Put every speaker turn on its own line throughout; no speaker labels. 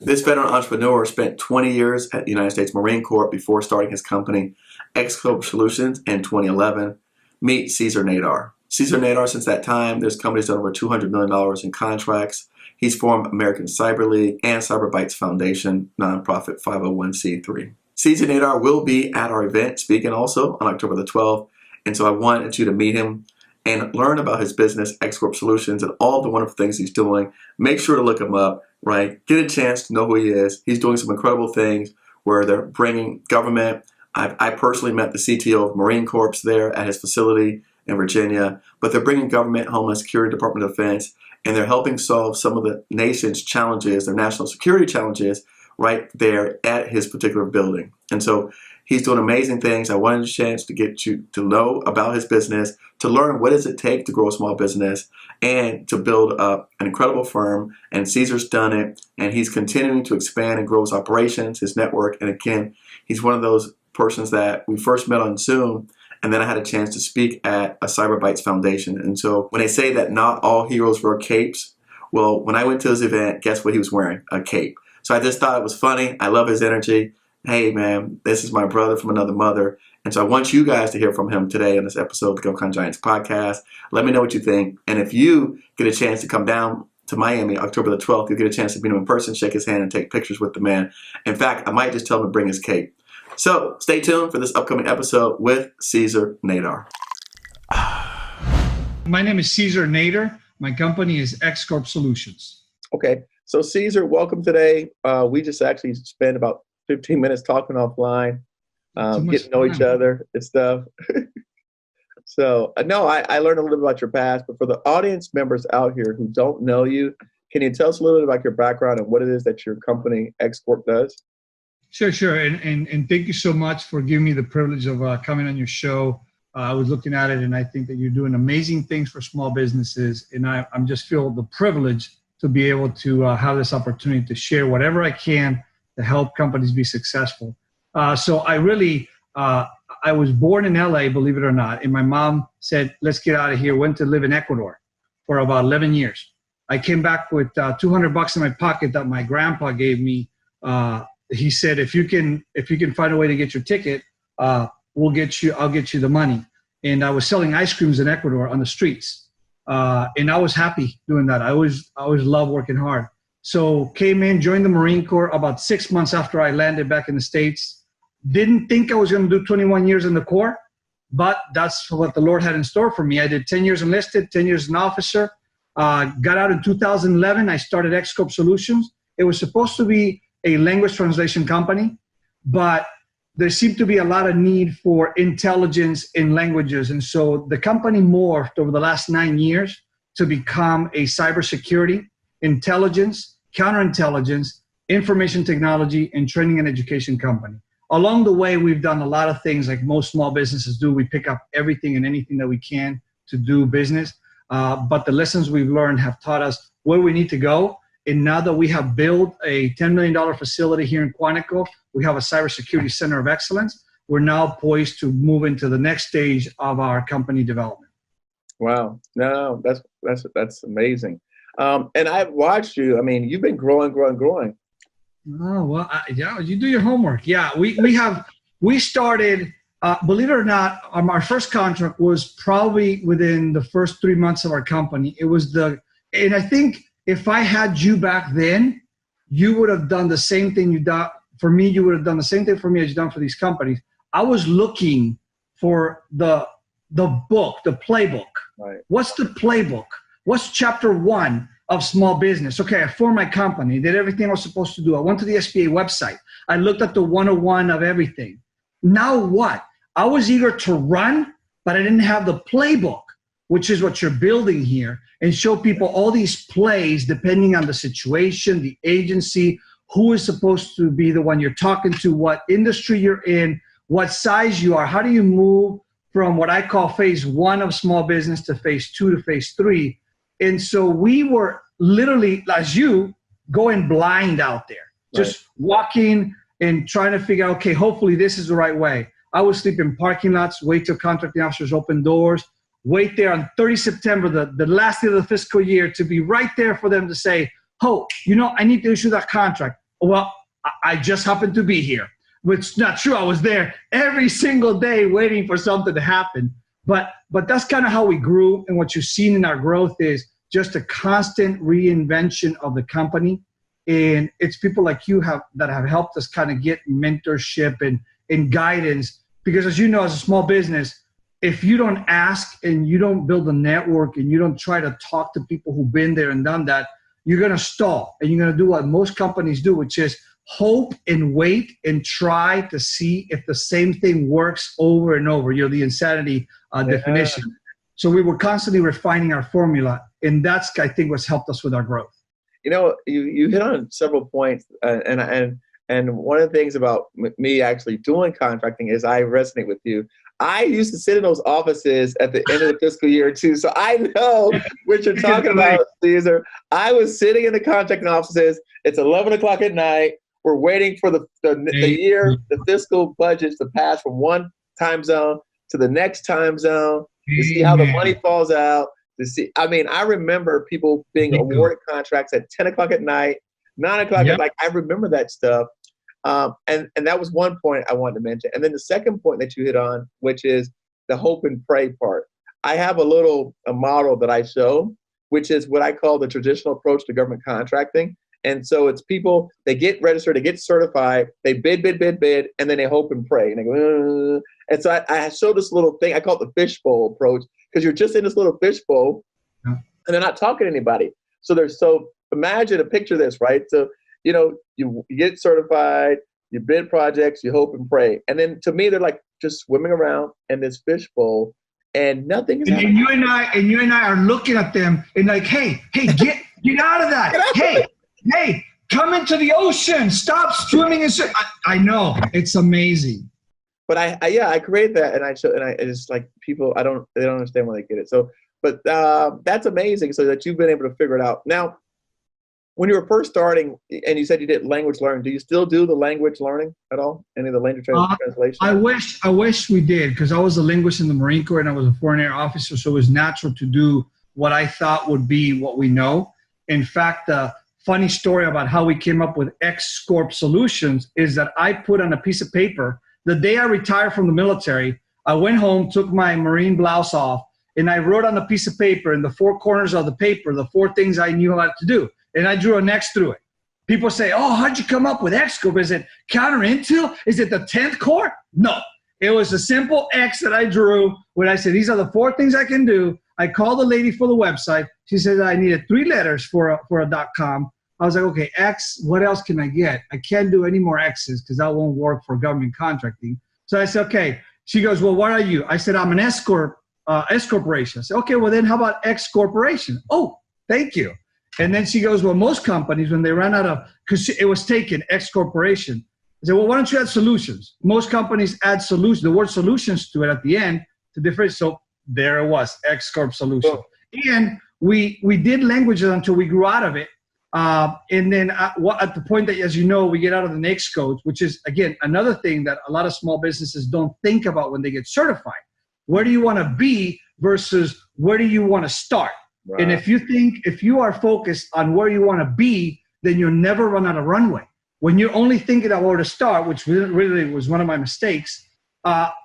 This veteran entrepreneur spent 20 years at the United States Marine Corps before starting his company, X Corp Solutions, in 2011. Meet Cesar Nader. Cesar Nader, since that time, this company's done over $200 million in contracts. He's formed American Cyber League and Cyberbytes Foundation, nonprofit 501c3. Cesar Nader will be at our event speaking also on October the 12th. And so I wanted you to meet him and learn about his business, X Corp Solutions, and all the wonderful things he's doing. Make sure to look him up, right? Get a chance to know who he is. He's doing some incredible things where they're bringing government. I personally met the CTO of Marine Corps there at his facility in Virginia, but they're bringing government, Homeland Security, Department of Defense, and they're helping solve some of the nation's challenges, their national security challenges, right there at his particular building. And so he's doing amazing things. I wanted a chance to get you to know about his business, to learn what does it take to grow a small business and to build up an incredible firm. And Cesar's done it, and he's continuing to expand and grow his operations, his network. And again, he's one of those persons that we first met on Zoom, and then I had a chance to speak at a Cyberbytes Foundation. And so when they say that not all heroes wear capes, well, when I went to his event, guess what he was wearing? A cape. So I just thought it was funny. I love his energy. Hey, man, this is my brother from another mother. And so I want you guys to hear from him today in this episode of the GovCon Giants podcast. Let me know what you think. And if you get a chance to come down to Miami, October the 12th, you'll get a chance to meet him in person, shake his hand, and take pictures with the man. In fact, I might just tell him to bring his cape. So stay tuned for this upcoming episode with Cesar Nader.
My name is Cesar Nader. My company is X Corp Solutions.
Okay. So Cesar, welcome today. We just actually spent about 15 minutes talking offline, getting to know each other and stuff. So, no, I learned a little bit about your past, but for the audience members out here who don't know you, can you tell us a little bit about your background and what it is that your company, X Corp, does?
Sure. And thank you so much for giving me the privilege of coming on your show. I was looking at it, and I think that you're doing amazing things for small businesses. And I'm just feel the privilege to be able to have this opportunity to share whatever I can to help companies be successful. So I was born in LA, believe it or not. And my mom said, let's get out of here. Went to live in Ecuador for about 11 years. I came back with $200 in my pocket that my grandpa gave me. He said, if you can find a way to get your ticket, I'll get you the money. And I was selling ice creams in Ecuador on the streets. And I was happy doing that. I always love working hard. So came in, joined the Marine Corps about 6 months after I landed back in the States. Didn't think I was going to do 21 years in the Corps, but that's what the Lord had in store for me. I did 10 years enlisted, 10 years as an officer. Got out in 2011. I started X Corp Solutions. It was supposed to be a language translation company, but there seemed to be a lot of need for intelligence in languages. And so the company morphed over the last 9 years to become a cybersecurity, intelligence, counterintelligence, information technology, and training and education company. Along the way, we've done a lot of things like most small businesses do. We pick up everything and anything that we can to do business. But the lessons we've learned have taught us where we need to go. And now that we have built a $10 million facility here in Quantico, we have a cybersecurity center of excellence. We're now poised to move into the next stage of our company development.
Wow. No, that's amazing. And I've watched you. I mean, you've been growing.
Oh, well, yeah, you do your homework. Yeah, we started, believe it or not, our first contract was probably within the first 3 months of our company. And I think if I had you back then, you would have done the same thing you done for me. You would have done the same thing for me as you've done for these companies. I was looking for the book, the playbook.
Right.
What's the playbook? What's chapter 1 of small business? Okay, I formed my company, did everything I was supposed to do. I went to the SBA website. I looked at the 101 of everything. Now what? I was eager to run, but I didn't have the playbook, which is what you're building here, and show people all these plays depending on the situation, the agency, who is supposed to be the one you're talking to, what industry you're in, what size you are. How do you move from what I call phase 1 of small business to phase 2 to phase 3? And so we were literally, as you, going blind out there, just walking and trying to figure out, okay, hopefully this is the right way. I would sleep in parking lots, wait till contracting officers open doors, wait there on 30 September, the last day of the fiscal year, to be right there for them to say, oh, I need to issue that contract. Well, I just happened to be here, which is not true. I was there every single day waiting for something to happen. But that's kind of how we grew. And what you've seen in our growth is just a constant reinvention of the company. And it's people like you that have helped us kind of get mentorship and guidance. Because as you know, as a small business, if you don't ask and you don't build a network and you don't try to talk to people who've been there and done that, you're going to stall. And you're going to do what most companies do, which is hope and wait and try to see if the same thing works over and over. You know, the insanity definition. So we were constantly refining our formula. And that's, I think, what's helped us with our growth.
You know, you hit on several points. And one of the things about me actually doing contracting is I resonate with you. I used to sit in those offices at the end of the fiscal year too. So I know what you're talking about, Cesar. I was sitting in the contracting offices. It's 11 o'clock at night. We're waiting for the year, the fiscal budgets to pass from one time zone to the next time zone to see how the money falls out. I remember people being awarded contracts at 10 o'clock at night, 9 o'clock at night. I remember that stuff. And that was one point I wanted to mention. And then the second point that you hit on, which is the hope and pray part. I have a model that I show, which is what I call the traditional approach to government contracting. And so it's people, they get registered, they get certified, they bid, and then they hope and pray. And they go, ugh. And so I show this little thing, I call it the fishbowl approach, because you're just in this little fishbowl and they're not talking to anybody. So imagine a picture of this, right? So, you know, you get certified, you bid projects, you hope and pray. And then to me, they're like just swimming around in this fishbowl and nothing is happening.
And you and I are looking at them and like, hey, get out of that. Hey, come into the ocean. Stop swimming. I know. It's amazing.
But I create that and it's like people, they don't understand when they get it. So, but that's amazing. So that you've been able to figure it out. Now, when you were first starting and you said you did language learning, do you still do the language learning at all? Any of the language translation?
I wish we did, because I was a linguist in the Marine Corps and I was a foreign air officer. So it was natural to do what I thought would be what we know. In fact, funny story about how we came up with X Corp Solutions is that I put on a piece of paper, the day I retired from the military, I went home, took my Marine blouse off, and I wrote on a piece of paper in the four corners of the paper, the 4 things I knew how to do. And I drew an X through it. People say, oh, how'd you come up with X Corp? Is it counter intel? Is it the 10th Corps? No, it was a simple X that I drew when I said, these are the 4 things I can do. I called the lady for the website. She said I needed 3 letters for a .com. I was like, okay, X, what else can I get? I can't do any more X's because that won't work for government contracting. So I said, okay. She goes, well, what are you? I said, I'm an S corporation. I said, okay, well then how about X Corporation? Oh, thank you. And then she goes, well, most companies, when they run out of, because it was taken, X Corporation. I said, well, why don't you add solutions? Most companies add solutions, the word solutions to it at the end to different. So there it was, X Corp Solutions. Oh. And we did languages until we grew out of it. And then at the point that, as you know, we get out of the NAICS codes, which is, again, another thing that a lot of small businesses don't think about when they get certified. Where do you want to be versus where do you want to start? Right. And if you are focused on where you want to be, then you'll never run out of runway. When you're only thinking about where to start, which really was one of my mistakes,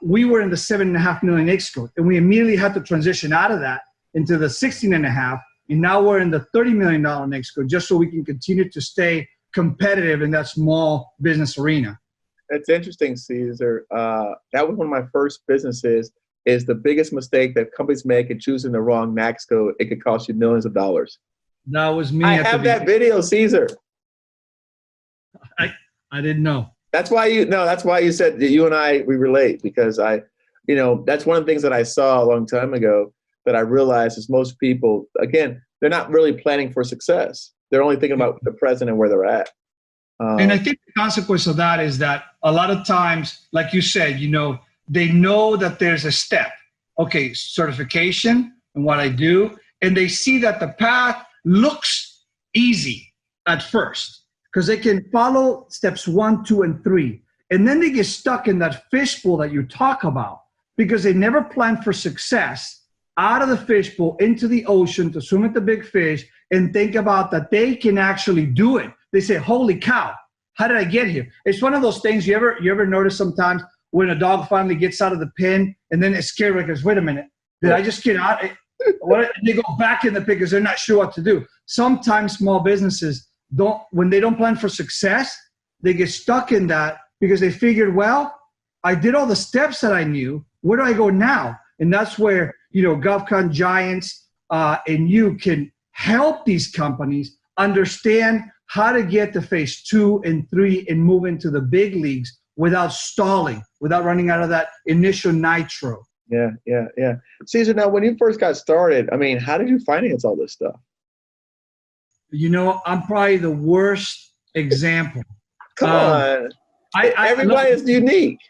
we were in the $7.5 million NAICS code, and we immediately had to transition out of that into the 16.5, and now we're in the $30 million NAICS code, just so we can continue to stay competitive in that small business arena.
That's interesting, Cesar. That was one of my first businesses. Is the biggest mistake that companies make in choosing the wrong NAICS code. It could cost you millions of dollars.
That was me.
I have that video, Cesar.
I didn't know.
That's why you said that you and we relate, because that's one of the things that I saw a long time ago that I realized is most people, again, they're not really planning for success. They're only thinking about the present and where they're at.
And I think the consequence of that is that a lot of times, like you said, they know that there's a step, okay, certification and what I do, and they see that the path looks easy at first because they can follow steps 1, 2, and 3. And then they get stuck in that fishbowl that you talk about because they never plan for success out of the fishbowl into the ocean to swim with the big fish and think about that they can actually do it. They say, holy cow, how did I get here? It's one of those things you ever notice sometimes when a dog finally gets out of the pen and then it's scared because, wait a minute, did I just get out? What? They go back in the pit because they're not sure what to do. Sometimes small businesses when they don't plan for success, they get stuck in that because they figured, well, I did all the steps that I knew. Where do I go now? And that's where, GovCon Giants and you can help these companies understand how to get to phase 2 and 3 and move into the big leagues without stalling, without running out of that initial nitro.
Yeah. Cesar, now when you first got started, how did you finance all this stuff?
I'm probably the worst example.
Come on. Everybody is unique.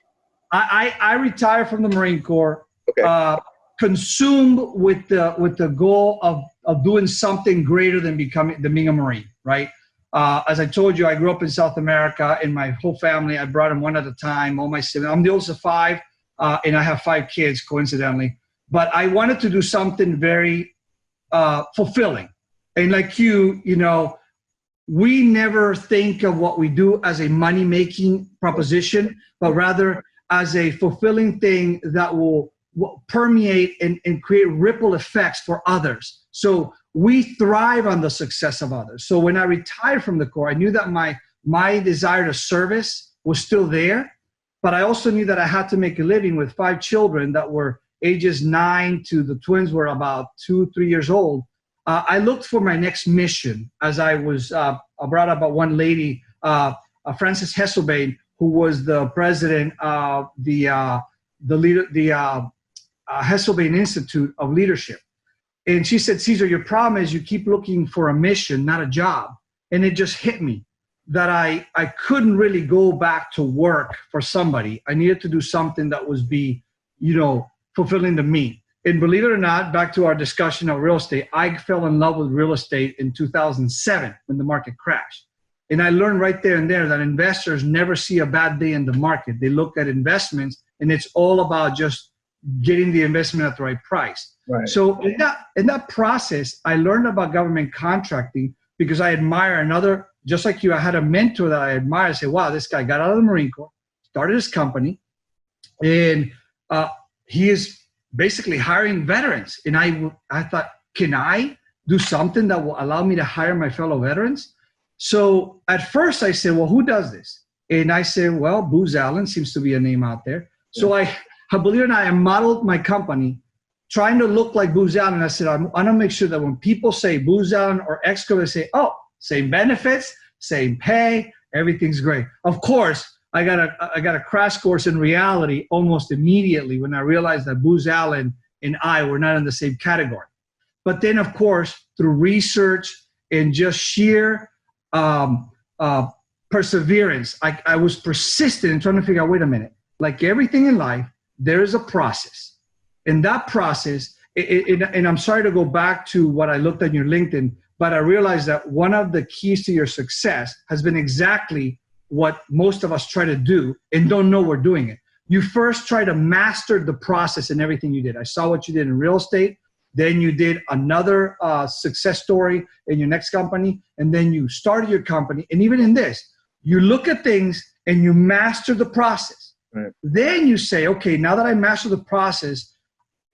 I retired from the Marine Corps,
Okay.
Consumed with the goal of doing something greater than being a Marine, right? As I told you, I grew up in South America, and my whole family, I brought them one at a time, all my siblings. I'm the oldest of 5, and I have 5 kids, coincidentally. But I wanted to do something very fulfilling. And like you, we never think of what we do as a money-making proposition, but rather as a fulfilling thing that will permeate and create ripple effects for others. So we thrive on the success of others. So when I retired from the Corps, I knew that my desire to service was still there, but I also knew that I had to make a living with 5 children that were ages 9 to the twins were about 2-3 years old. I looked for my next mission as I was brought up by one lady, Frances Hesselbein, who was the president of the Hesselbein Institute of Leadership. And she said, Cesar, your problem is you keep looking for a mission, not a job. And it just hit me that I couldn't really go back to work for somebody. I needed to do something that was fulfilling to me. And believe it or not, back to our discussion of real estate, I fell in love with real estate in 2007 when the market crashed. And I learned right there and there that investors never see a bad day in the market. They look at investments, and it's all about just getting the investment at the right price.
Right.
So in that process, I learned about government contracting because I admire another, just like you, I had a mentor that I admire. I said, wow, this guy got out of the Marine Corps, started his company, and he is basically hiring veterans. And I thought, can I do something that will allow me to hire my fellow veterans? So at first I said, well, who does this? And I said, well, Booz Allen seems to be a name out there. So I believe it or not, I modeled my company trying to look like Booz Allen. I said, I want to make sure that when people say Booz Allen or X Corp, they say, oh, same benefits, same pay, everything's great. Of course, I got a crash course in reality almost immediately when I realized that Booz Allen and I were not in the same category. But then, of course, through research and just sheer perseverance, I was persistent in trying to figure out, wait a minute, like everything in life, there is a process. And that process, and I'm sorry to go back to what I looked at your LinkedIn, but I realized that one of the keys to your success has been exactly what most of us try to do and don't know we're doing it. You first try to master the process in everything you did. I saw what you did in real estate. Then you did another success story in your next company. And then you started your company. And even in this, you look at things and you master the process.
Right.
Then you say, okay, now that I master the process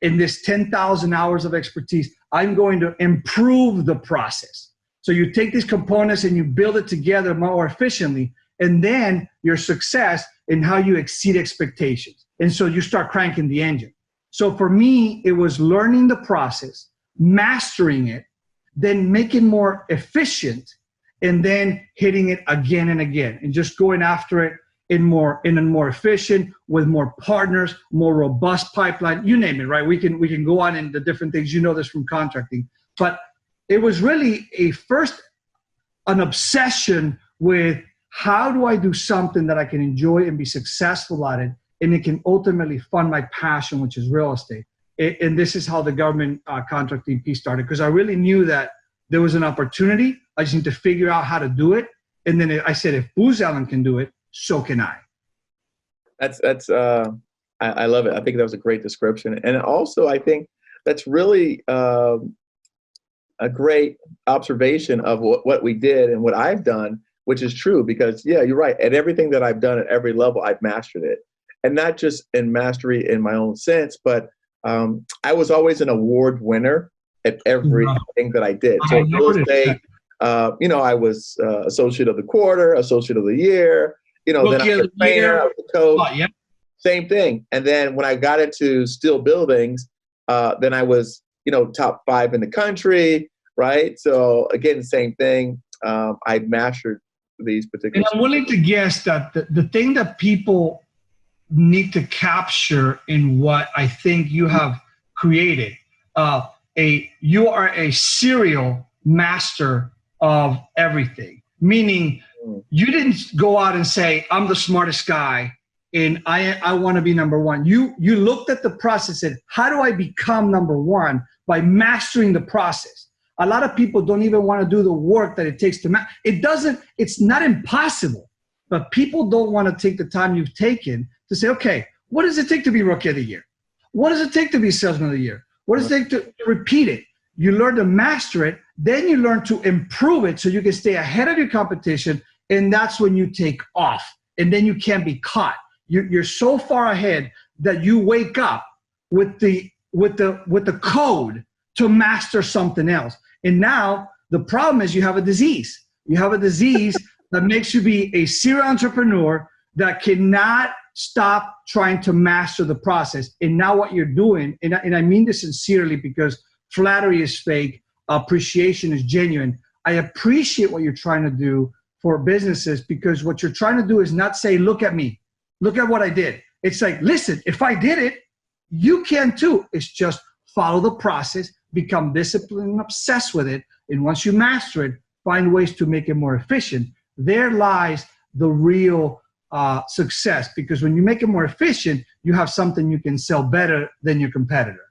in this 10,000 hours of expertise, I'm going to improve the process. So you take these components and you build it together more efficiently. And then your success in how you exceed expectations. And so you start cranking the engine. So for me, it was learning the process, mastering it, then making more efficient, and then hitting it again and again, and just going after it in a more efficient, with more partners, more robust pipeline, you name it, right? We can go on in the different things. You know this from contracting. But it was really an obsession with how do I do something that I can enjoy and be successful at it, and it can ultimately fund my passion, which is real estate. And this is how the government contracting piece started, because I really knew that there was an opportunity. I just need to figure out how to do it. And then I said, if Booz Allen can do it, so can I.
I love it. I think that was a great description. And also, I think that's really a great observation of what we did and what I've done, which is true because, yeah, you're right. At everything that I've done at every level, I've mastered it. And not just in mastery in my own sense, but I was always an award winner at everything that I did. So real estate, I was associate of the quarter, associate of the year, then I was a trainer, I was a coach, same thing. And then when I got into steel buildings, then I was, top 5 in the country, right? So again, same thing. I mastered these particular.
And I'm willing to guess that the thing that people need to capture in what I think you have created, you are a serial master of everything. Meaning, you didn't go out and say, "I'm the smartest guy, and I want to be number one." You looked at the process and said, "How do I become number one?" By mastering the process. A lot of people don't even want to do the work that it takes to it's not impossible, but people don't want to take the time you've taken to say, okay, what does it take to be Rookie of the Year? What does it take to be Salesman of the Year? What does it take to repeat it? You learn to master it, then you learn to improve it so you can stay ahead of your competition, and that's when you take off, and then you can't be caught. You're so far ahead that you wake up with the code to master something else. And now the problem is you have a disease. You have a disease that makes you be a serial entrepreneur that cannot stop trying to master the process. And now what you're doing, and I mean this sincerely because flattery is fake, appreciation is genuine. I appreciate what you're trying to do for businesses because what you're trying to do is not say, look at me, look at what I did. It's like, listen, if I did it, you can too. It's just follow the process, become disciplined and obsessed with it. And once you master it, find ways to make it more efficient. There lies the real success, because when you make it more efficient, you have something you can sell better than your competitor.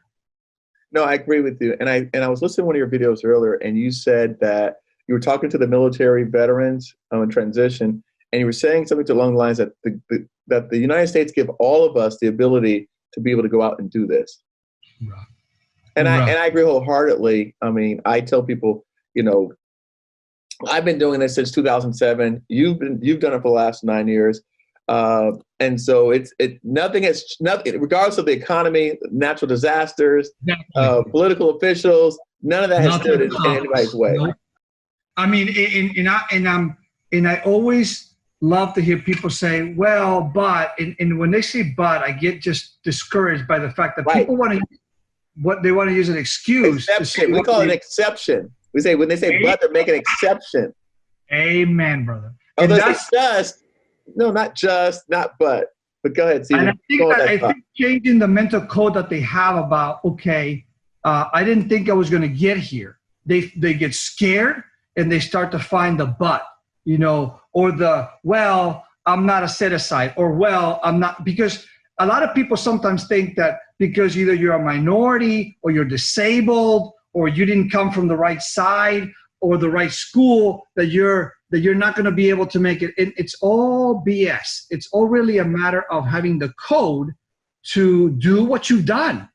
No, I agree with you. And I was listening to one of your videos earlier, and you said that you were talking to the military veterans in transition, and you were saying something along the lines that the United States give all of us the ability to be able to go out and do this.
Right.
And I agree wholeheartedly. I mean, I tell people, I've been doing this since 2007. You've done it for the last 9 years. And so nothing, regardless of the economy, natural disasters, political officials, none of that has stood in anybody's way.
Nope. I mean, and I always love to hear people say, well, but, and when they say but, I get just discouraged by the fact that people want to use an excuse.
Exception. We call it an exception. We say, when they say but, they're making an exception.
Amen, brother.
Although it's just, no, not just, not but go ahead, Steven.
And I think changing the mental code that they have about, okay, I didn't think I was going to get here. They get scared and they start to find the but, or the, well, I'm not a set aside, or well, I'm not, because a lot of people sometimes think that because either you're a minority or you're disabled or you didn't come from the right side or the right school that you're not going to be able to make it. It's all BS. It's all really a matter of having the code to do what you've done.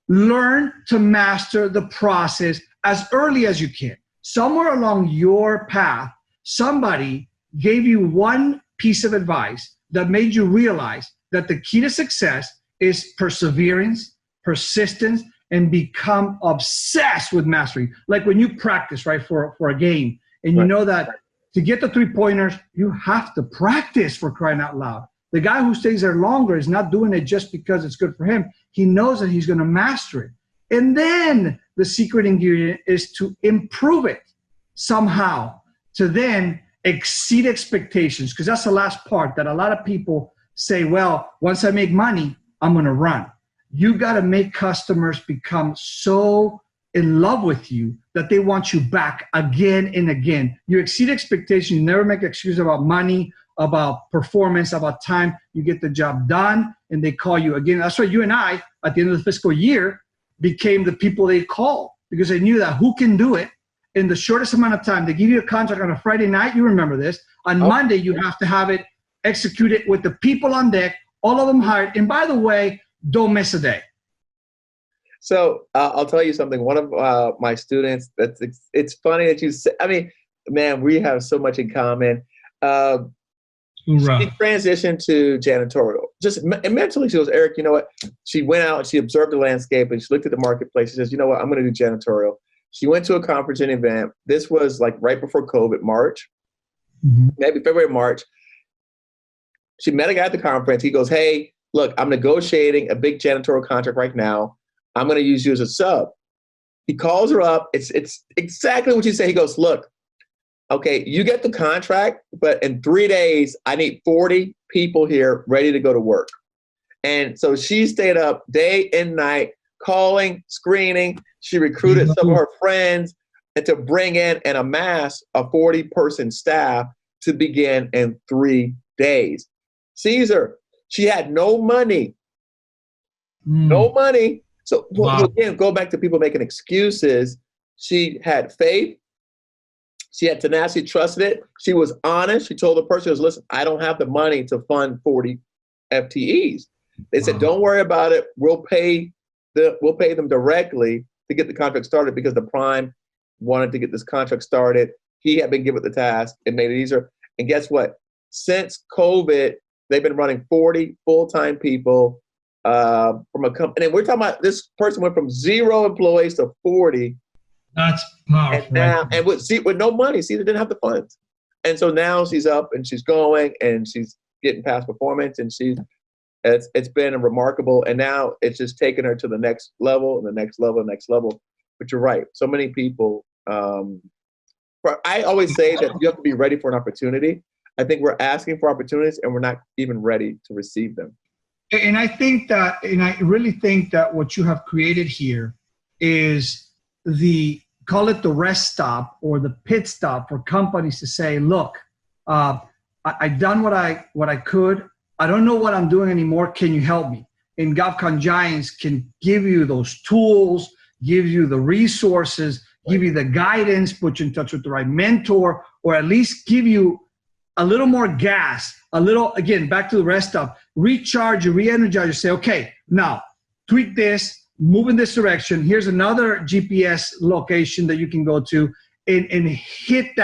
Learn to master the process as early as you can. Somewhere along your path, somebody gave you one piece of advice that made you realize that the key to success is perseverance, persistence, and become obsessed with mastery. Like when you practice, right, for a game, and you know that to get the 3-pointers, you have to practice, for crying out loud. The guy who stays there longer is not doing it just because it's good for him. He knows that he's going to master it. And then the secret ingredient is to improve it somehow, to then exceed expectations, because that's the last part that a lot of people say, well, once I make money, I'm going to run. You got to make customers become so in love with you that they want you back again and again. You exceed expectations. You never make excuses about money, about performance, about time. You get the job done, and they call you again. That's why you and I, at the end of the fiscal year, became the people they call, because they knew that who can do it in the shortest amount of time. They give you a contract on a Friday night. You remember this. On Monday, you have to have it executed with the people on deck, all of them hired. And by the way, don't miss a day.
So I'll tell you something. One of my students, it's funny that you say, I mean, man, we have so much in common.
Hoorah.
She transitioned to janitorial. And mentally, she goes, Eric, you know what? She went out and she observed the landscape and she looked at the marketplace. She says, you know what? I'm going to do janitorial. She went to a conference and event. This was like right before COVID, March, maybe February, March. She met a guy at the conference. He goes, hey, look, I'm negotiating a big janitorial contract right now. I'm going to use you as a sub. He calls her up. It's exactly what you say. He goes, look, okay, you get the contract, but in 3 days, I need 40 people here ready to go to work. And so she stayed up day and night, calling, screening. She recruited some of her friends and to bring in and amass a 40-person staff to begin in 3 days. Cesar, she had no money. No money. So again, go back to people making excuses. She had faith. She had tenacity, trusted it. She was honest. She told the person, listen, I don't have the money to fund 40 FTEs. They said, don't worry about it. We'll pay them directly to get the contract started because the prime wanted to get this contract started. He had been given the task. It made it easier. And guess what? Since COVID, they've been running 40 full-time people from a company. And we're talking about this person went from 0 employees to 40. That's powerful. And now, and with no money, Cesar didn't have the funds. And so now she's up and she's going and she's getting past performance and it's been a remarkable, and now it's just taken her to the next level and the next level, next level. But you're right. So many people, I always say that you have to be ready for an opportunity. I think we're asking for opportunities and we're not even ready to receive them.
And I really think that what you have created here is call it the rest stop or the pit stop for companies to say, look, I've done what I could. I don't know what I'm doing anymore. Can you help me? And GovCon Giants can give you those tools, give you the resources, give you the guidance, put you in touch with the right mentor, or at least give you a little more gas, again, back to the rest stop, recharge you, re-energize you, say, okay, now tweak this, move in this direction. Here's another GPS location that you can go to and hit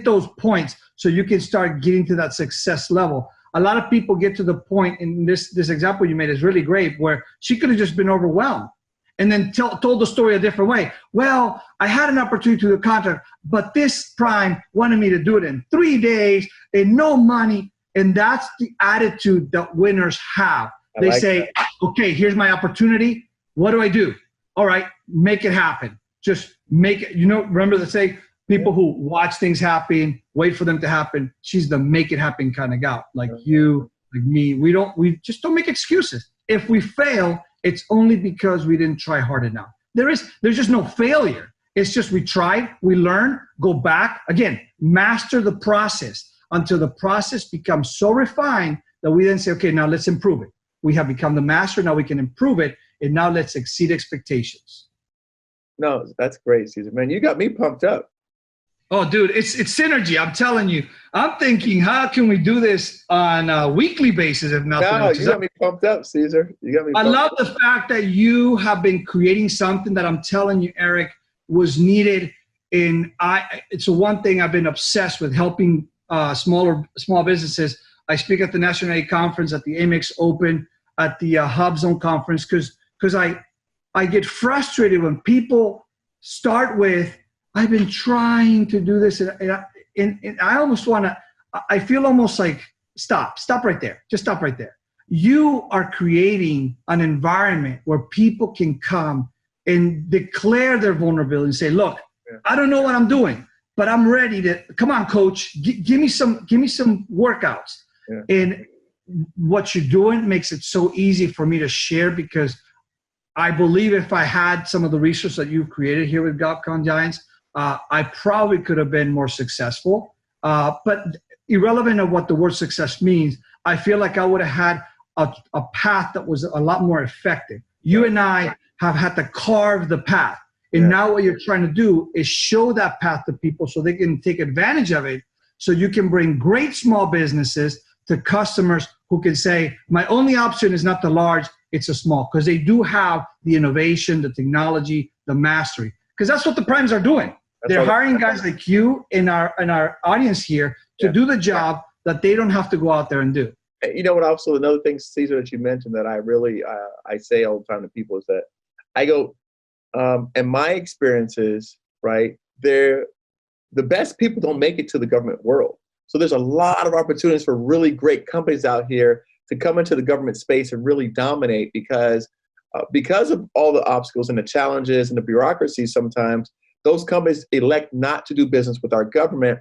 those points so you can start getting to that success level. A lot of people get to the point, and this example you made is really great, where she could have just been overwhelmed and then told the story a different way. Well, I had an opportunity to do a contract, but this prime wanted me to do it in 3 days and no money. And that's the attitude that winners have. They say, okay, here's my opportunity. What do I do? All right, make it happen. Just make it. Remember the say, people who watch things happen, wait for them to happen. She's the make it happen kind of gal. Like you, like me. We just don't make excuses. If we fail, it's only because we didn't try hard enough. There's just no failure. It's just we tried, we learn, go back. Again, master the process until the process becomes so refined that we then say, okay, now let's improve it. We have become the master, now we can improve it, and now let's exceed expectations.
No, that's great, Cesar. Man, you got me pumped up.
Oh, dude, it's synergy. I'm telling you. I'm thinking, how can we do this on a weekly basis if nothing else?
You got me pumped up, Cesar. You got me.
I love the fact that you have been creating something that I'm telling you, Eric, was needed. It's one thing I've been obsessed with, helping small businesses. I speak at the National A Conference, at the Amex Open, at the HUBZone conference, because I get frustrated when people start with, I've been trying to do this, and I almost want to, I feel almost like, stop right there. Just stop right there. You are creating an environment where people can come and declare their vulnerability and say, look, I don't know what I'm doing, but I'm ready to, come on, coach, give me some workouts. Yeah. And what you're doing makes it so easy for me to share, because I believe if I had some of the resources that you've created here with GovCon Giants, I probably could have been more successful. But irrelevant of what the word success means, I feel like I would have had a path that was a lot more effective. You and I have had to carve the path. And now what you're trying to do is show that path to people so they can take advantage of it, so you can bring great small businesses to customers who can say, my only option is not the large, it's a small, because they do have the innovation, the technology, the mastery. Because that's what the primes are doing. They're hiring guys like you in our audience here to do the job that they don't have to go out there and do.
You know what? Also, another thing, Cesar, that you mentioned that I really I say all the time to people is that I go, and my experiences, right? The best people don't make it to the government world. So there's a lot of opportunities for really great companies out here to come into the government space and really dominate because of all the obstacles and the challenges and the bureaucracy. Sometimes those companies elect not to do business with our government.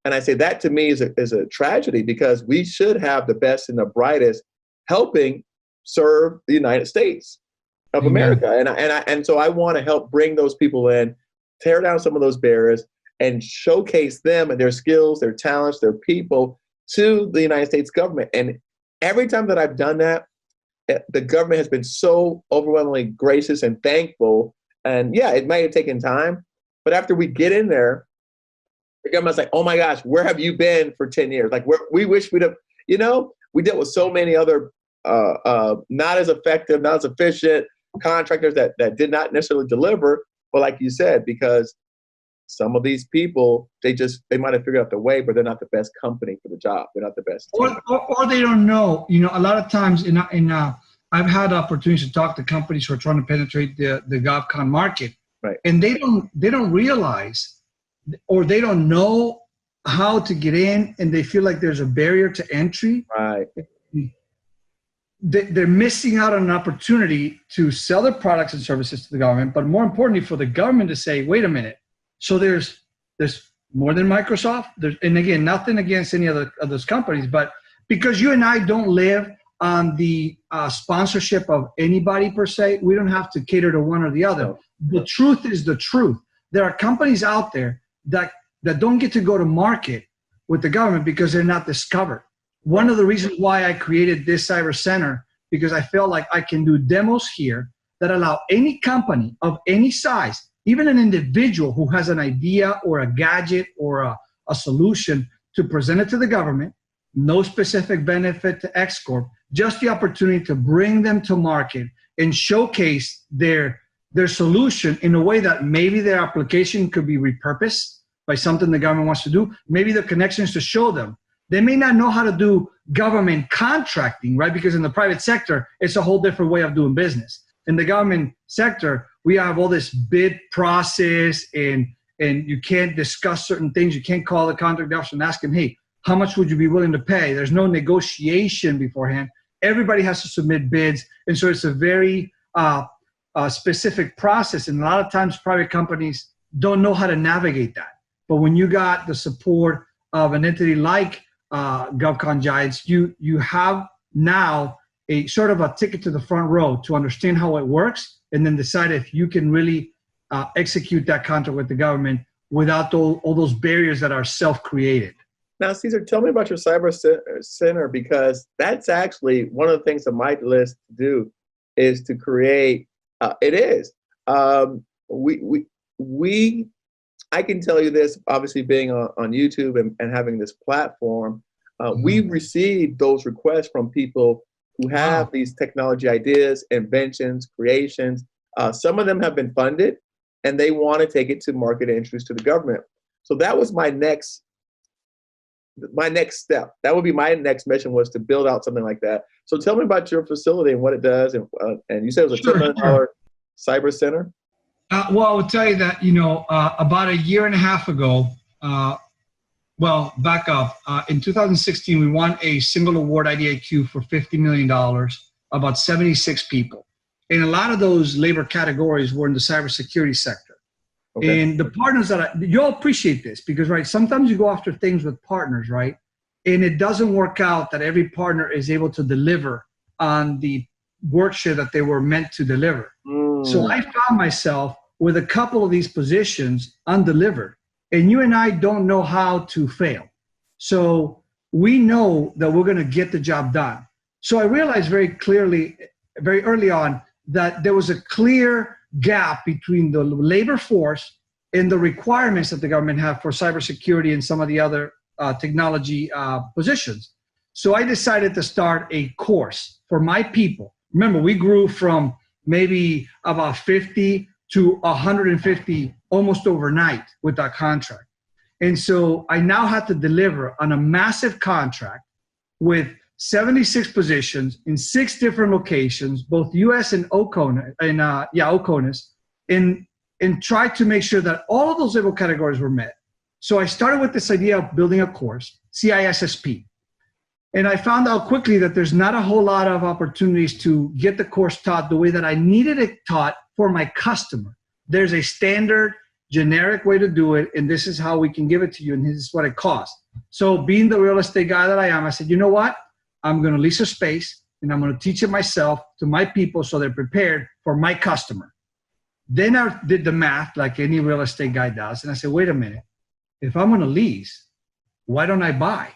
And I say that to me is a tragedy because we should have the best and the brightest helping serve the United States of America. And so I want to help bring those people in, tear down some of those barriers, and showcase them and their skills, their talents, their people to the United States government. And every time that I've done that, the government has been so overwhelmingly gracious and thankful. And yeah, it might have taken time, but after we get in there, the government's like, oh my gosh, where have you been for 10 years? Like, we wish we'd have, we dealt with so many other not as effective, not as efficient contractors that did not necessarily deliver. But like you said, because some of these people, they might have figured out the way, but they're not the best company for the job. They're not the best team.
Or they don't know. A lot of times I've had opportunities to talk to companies who are trying to penetrate the govcon market.
Right. And
they don't realize, or they don't know how to get in, and they feel like there's a barrier to entry.
Right.
They're missing out on an opportunity to sell their products and services to the government, but more importantly, for the government to say, wait a minute. So there's more than Microsoft. And again, nothing against any of those companies, but because you and I don't live on the sponsorship of anybody per se, we don't have to cater to one or the other.
No.
The truth is the truth. There are companies out there that don't get to go to market with the government because they're not discovered. One of the reasons why I created this cyber center, because I felt like I can do demos here that allow any company of any size, even an individual who has an idea or a gadget or a solution, to present it to the government. No specific benefit to X Corp, just the opportunity to bring them to market and showcase their solution in a way that maybe their application could be repurposed by something the government wants to do. Maybe the connections to show them. They may not know how to do government contracting, right? Because in the private sector, it's a whole different way of doing business. In the government sector, we have all this bid process, and you can't discuss certain things. You can't call the contract officer and ask him, hey, how much would you be willing to pay? There's no negotiation beforehand. Everybody has to submit bids. And so it's a very specific process. And a lot of times private companies don't know how to navigate that. But when you got the support of an entity like GovCon Giants, you have now a sort of a ticket to the front row to understand how it works, and then decide if you can really execute that contract with the government without all those barriers that are self-created.
Now, Cesar, tell me about your cyber center, because that's actually one of the things on my list to do is to create. I can tell you this, obviously being on YouTube and having this platform, we receive those requests from people who have these technology ideas, inventions, creations. Some of them have been funded, and they want to take it to market and introduce to the government. So that was my next step. That would be my next mission, was to build out something like that. So tell me about your facility and what it does. And you said it was a $10 million cyber center?
Well, I will tell you that, about a year and a half ago, back up. In 2016, we won a single award IDIQ for $50 million, about 76 people. And a lot of those labor categories were in the cybersecurity sector. Okay. And the partners you'll appreciate this because, right, sometimes you go after things with partners, right? And it doesn't work out that every partner is able to deliver on the work share that they were meant to deliver. So I found myself with a couple of these positions undelivered. And you and I don't know how to fail. So we know that we're going to get the job done. So I realized very early on, that there was a clear gap between the labor force and the requirements that the government have for cybersecurity and some of the other technology positions. So I decided to start a course for my people. Remember, we grew from maybe about 50 to 150 almost overnight with that contract. And so I now had to deliver on a massive contract with 76 positions in 6 different locations, both US and Oconus, and try to make sure that all of those label categories were met. So I started with this idea of building a course, CISSP. And I found out quickly that there's not a whole lot of opportunities to get the course taught the way that I needed it taught for my customer. There's a standard, generic way to do it, and this is how we can give it to you, and this is what it costs. So being the real estate guy that I am, I said, you know what? I'm going to lease a space, and I'm going to teach it myself to my people so they're prepared for my customer. Then I did the math like any real estate guy does, and I said, wait a minute. If I'm going to lease, why don't I buy,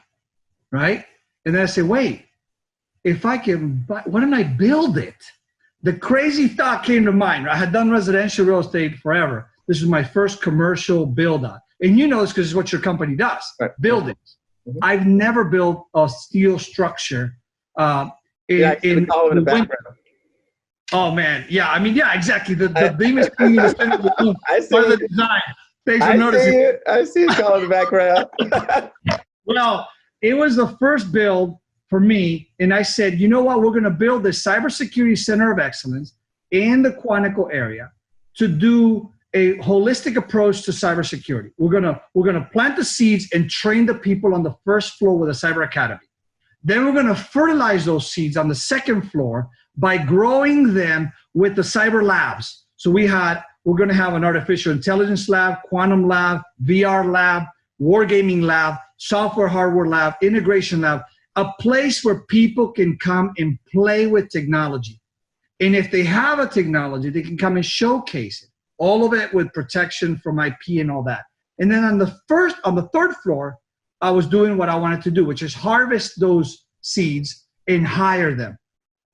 right? And then I said, wait, if I can buy, why don't I build it? The crazy thought came to mind. I had done residential real estate forever. This was my first commercial build-out. And you know this because it's what your company does, right. Buildings. Mm-hmm. I've never built a steel structure. In the background. Oh, man. Yeah, I mean, yeah, exactly. The beam is being in the center of the room. Part of the design. Thanks for noticing.
I see it all in the background.
Well, it was the first build for me, and I said, you know what? We're going to build the Cybersecurity Center of Excellence in the Quantico area to do a holistic approach to cybersecurity. We're gonna plant the seeds and train the people on the first floor with a cyber academy. Then we're gonna fertilize those seeds on the second floor by growing them with the cyber labs. So we're gonna have an artificial intelligence lab, quantum lab, VR lab, wargaming lab, software hardware lab, integration lab, a place where people can come and play with technology. And if they have a technology, they can come and showcase it. All of it with protection from IP and all that. And then on the third floor, I was doing what I wanted to do, which is harvest those seeds and hire them.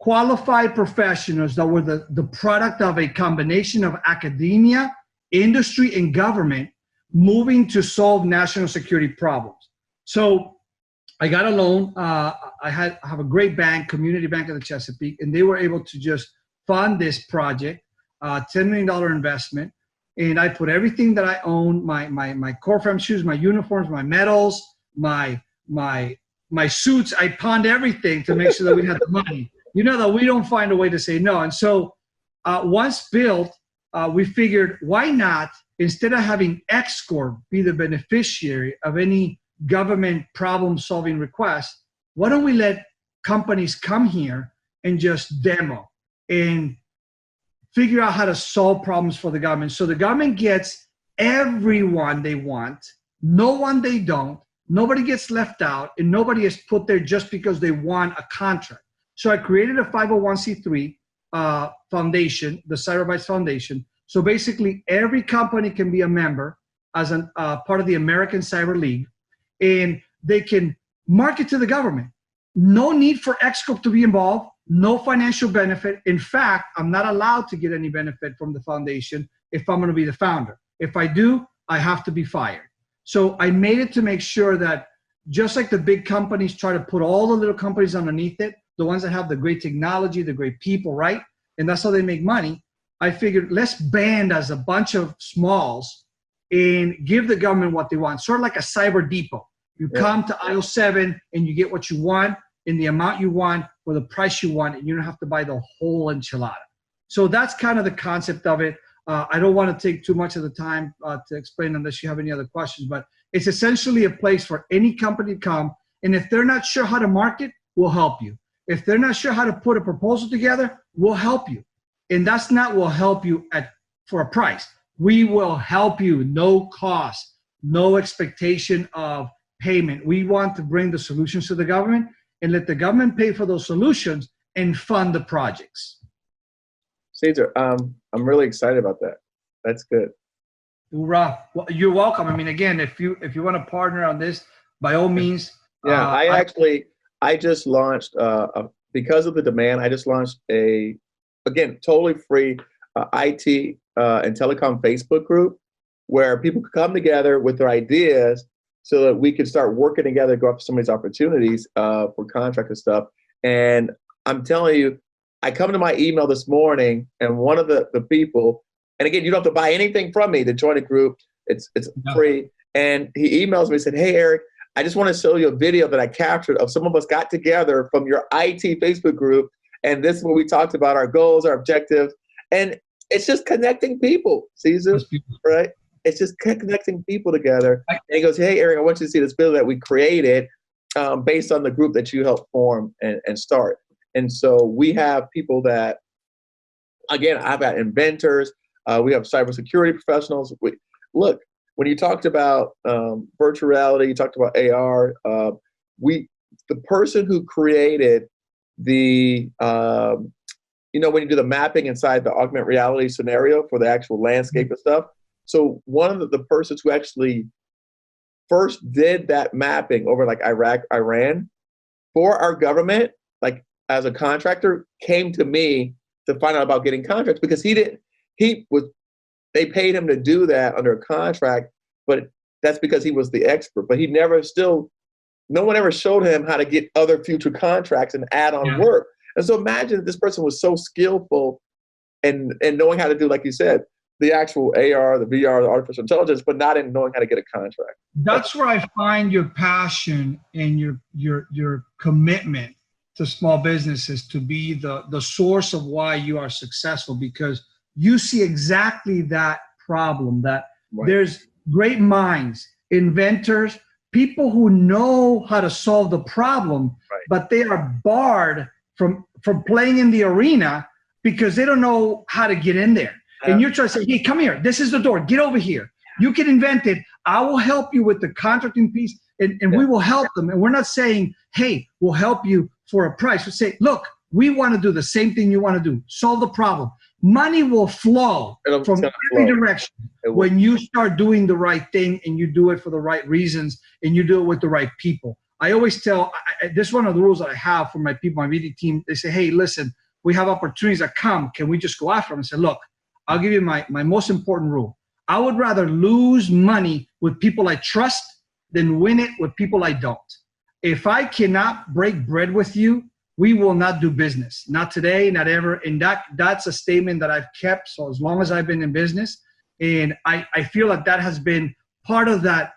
Qualified professionals that were the product of a combination of academia, industry, and government moving to solve national security problems. So I got a loan. I have a great bank, Community Bank of the Chesapeake, and they were able to just fund this project. $10 million investment, and I put everything that I own, my core frame shoes, my uniforms, my medals, my suits, I pawned everything to make sure that we had the money. You know that we don't find a way to say no. And so once built, we figured, why not, instead of having X Corp be the beneficiary of any government problem-solving request, why don't we let companies come here and just demo and figure out how to solve problems for the government. So the government gets everyone they want, no one they don't, nobody gets left out, and nobody is put there just because they won a contract. So I created a 501c3 foundation, the Cyberbytes Foundation. So basically every company can be a member as a part of the American Cyber League, and they can market to the government. No need for X Corp to be involved. No financial benefit. In fact, I'm not allowed to get any benefit from the foundation if I'm going to be the founder. If I do, I have to be fired. So I made it to make sure that just like the big companies try to put all the little companies underneath it, the ones that have the great technology, the great people, right? And that's how they make money. I figured let's band as a bunch of smalls and give the government what they want. Sort of like a cyber depot. You come to aisle 7 and you get what you want in the amount you want for the price you want, and you don't have to buy the whole enchilada. So that's kind of the concept of it. I don't want to take too much of the time to explain unless you have any other questions, but it's essentially a place for any company to come, and if they're not sure how to market, we'll help you. If they're not sure how to put a proposal together, we'll help you. And that's not we'll help you for a price. We will help you, no cost, no expectation of payment. We want to bring the solutions to the government and let the government pay for those solutions and fund the projects.
Cesar, I'm really excited about that. That's good.
Hoorah. Well, you're welcome. I mean, again, if you want to partner on this, by all means.
Yeah, I just launched, because of the demand, I just launched again, totally free IT and telecom Facebook group where people could come together with their ideas so that we could start working together, go after some of these opportunities for contract and stuff. And I'm telling you, I come to my email this morning, and one of the people, and again, you don't have to buy anything from me to join a group. It's free. And he emails me and said, hey, Eric, I just want to show you a video that I captured of some of us got together from your IT Facebook group. And this is where we talked about our goals, our objectives. And it's just connecting people, Cesar, right? It's just connecting people together. And he goes, hey, Eric, I want you to see this video that we created based on the group that you helped form and start. And so we have people that, again, I've got inventors. We have cybersecurity professionals. Look, when you talked about virtual reality, you talked about AR, the person who created the, when you do the mapping inside the augmented reality scenario for the actual landscape and stuff. So one of the persons who actually first did that mapping over like Iraq, Iran for our government, like as a contractor, came to me to find out about getting contracts because they paid him to do that under a contract, but that's because he was the expert. But no one ever showed him how to get other future contracts and add on work. And so imagine if this person was so skillful and knowing how to do, like you said, the actual AR, the VR, the artificial intelligence, but not in knowing how to get a contract.
That's where I find your passion and your commitment to small businesses to be the source of why you are successful, because you see exactly that problem, that there's great minds, inventors, people who know how to solve the problem, but they are barred from playing in the arena because they don't know how to get in there. And you're trying to say, hey, come here. This is the door. Get over here. You can invent it. I will help you with the contracting piece, and we will help them. And we're not saying, hey, we'll help you for a price. We say, look, we want to do the same thing you want to do. Solve the problem. Money will flow from every direction when you start doing the right thing and you do it for the right reasons and you do it with the right people. I always tell, this is one of the rules that I have for my people, my VD team. They say, hey, listen, we have opportunities that come. Can we just go after them? And say, look, I'll give you my most important rule. I would rather lose money with people I trust than win it with people I don't. If I cannot break bread with you, we will not do business. Not today, not ever. And that's a statement that I've kept so as long as I've been in business. And I feel like that has been part of that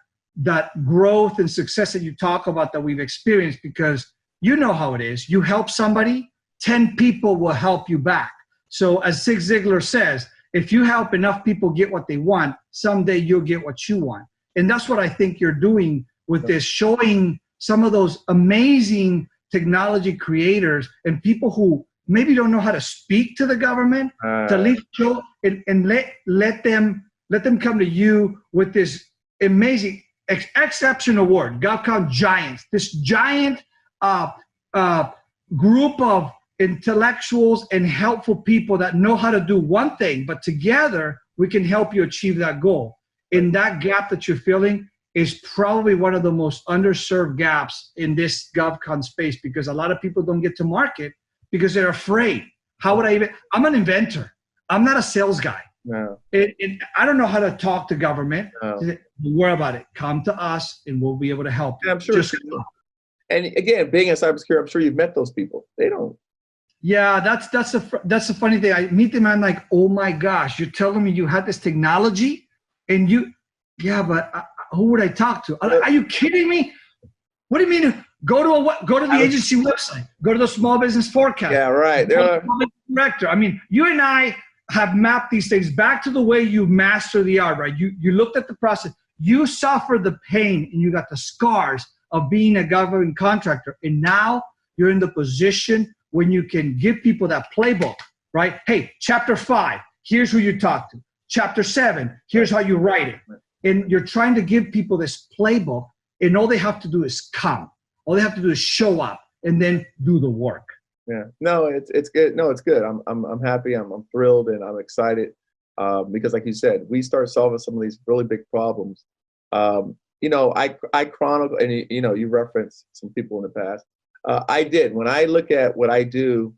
growth and success that you talk about that we've experienced, because you know how it is. You help somebody, 10 people will help you back. So as Zig Ziglar says, if you help enough people get what they want, someday you'll get what you want. And that's what I think you're doing with this, showing some of those amazing technology creators and people who maybe don't know how to speak to the government, to at least show and let them come to you with this amazing exception award, GovCon Giants, this giant group of intellectuals and helpful people that know how to do one thing, but together we can help you achieve that goal. And that gap that you're filling is probably one of the most underserved gaps in this GovCon space, because a lot of people don't get to market because they're afraid. How would I'm an inventor. I'm not a sales guy.
No.
I don't know how to talk to government. No. Don't worry about it. Come to us and we'll be able to help you.
I'm sure. And again, being in cybersecurity, I'm sure you've met those people. They don't.
Yeah, that's the funny thing. I meet them and I'm like, oh my gosh, you're telling me you had this technology and but who would I talk to? Are you kidding me? What do you mean? Go to the agency website. Go to the small business forecast.
Yeah, right.
Director. I mean, you and I have mapped these things back to the way you master the art, right? You looked at the process. You suffered the pain and you got the scars of being a government contractor. And now you're in the position when you can give people that playbook, right? Hey, chapter 5, here's who you talk to. Chapter 7, here's how you write it. And you're trying to give people this playbook, and all they have to do is come. All they have to do is show up and then do the work.
Yeah, no, it's good. No, it's good. I'm happy. I'm thrilled, and I'm excited because, like you said, we start solving some of these really big problems. I chronicle, and you referenced some people in the past. I did. When I look at what I do,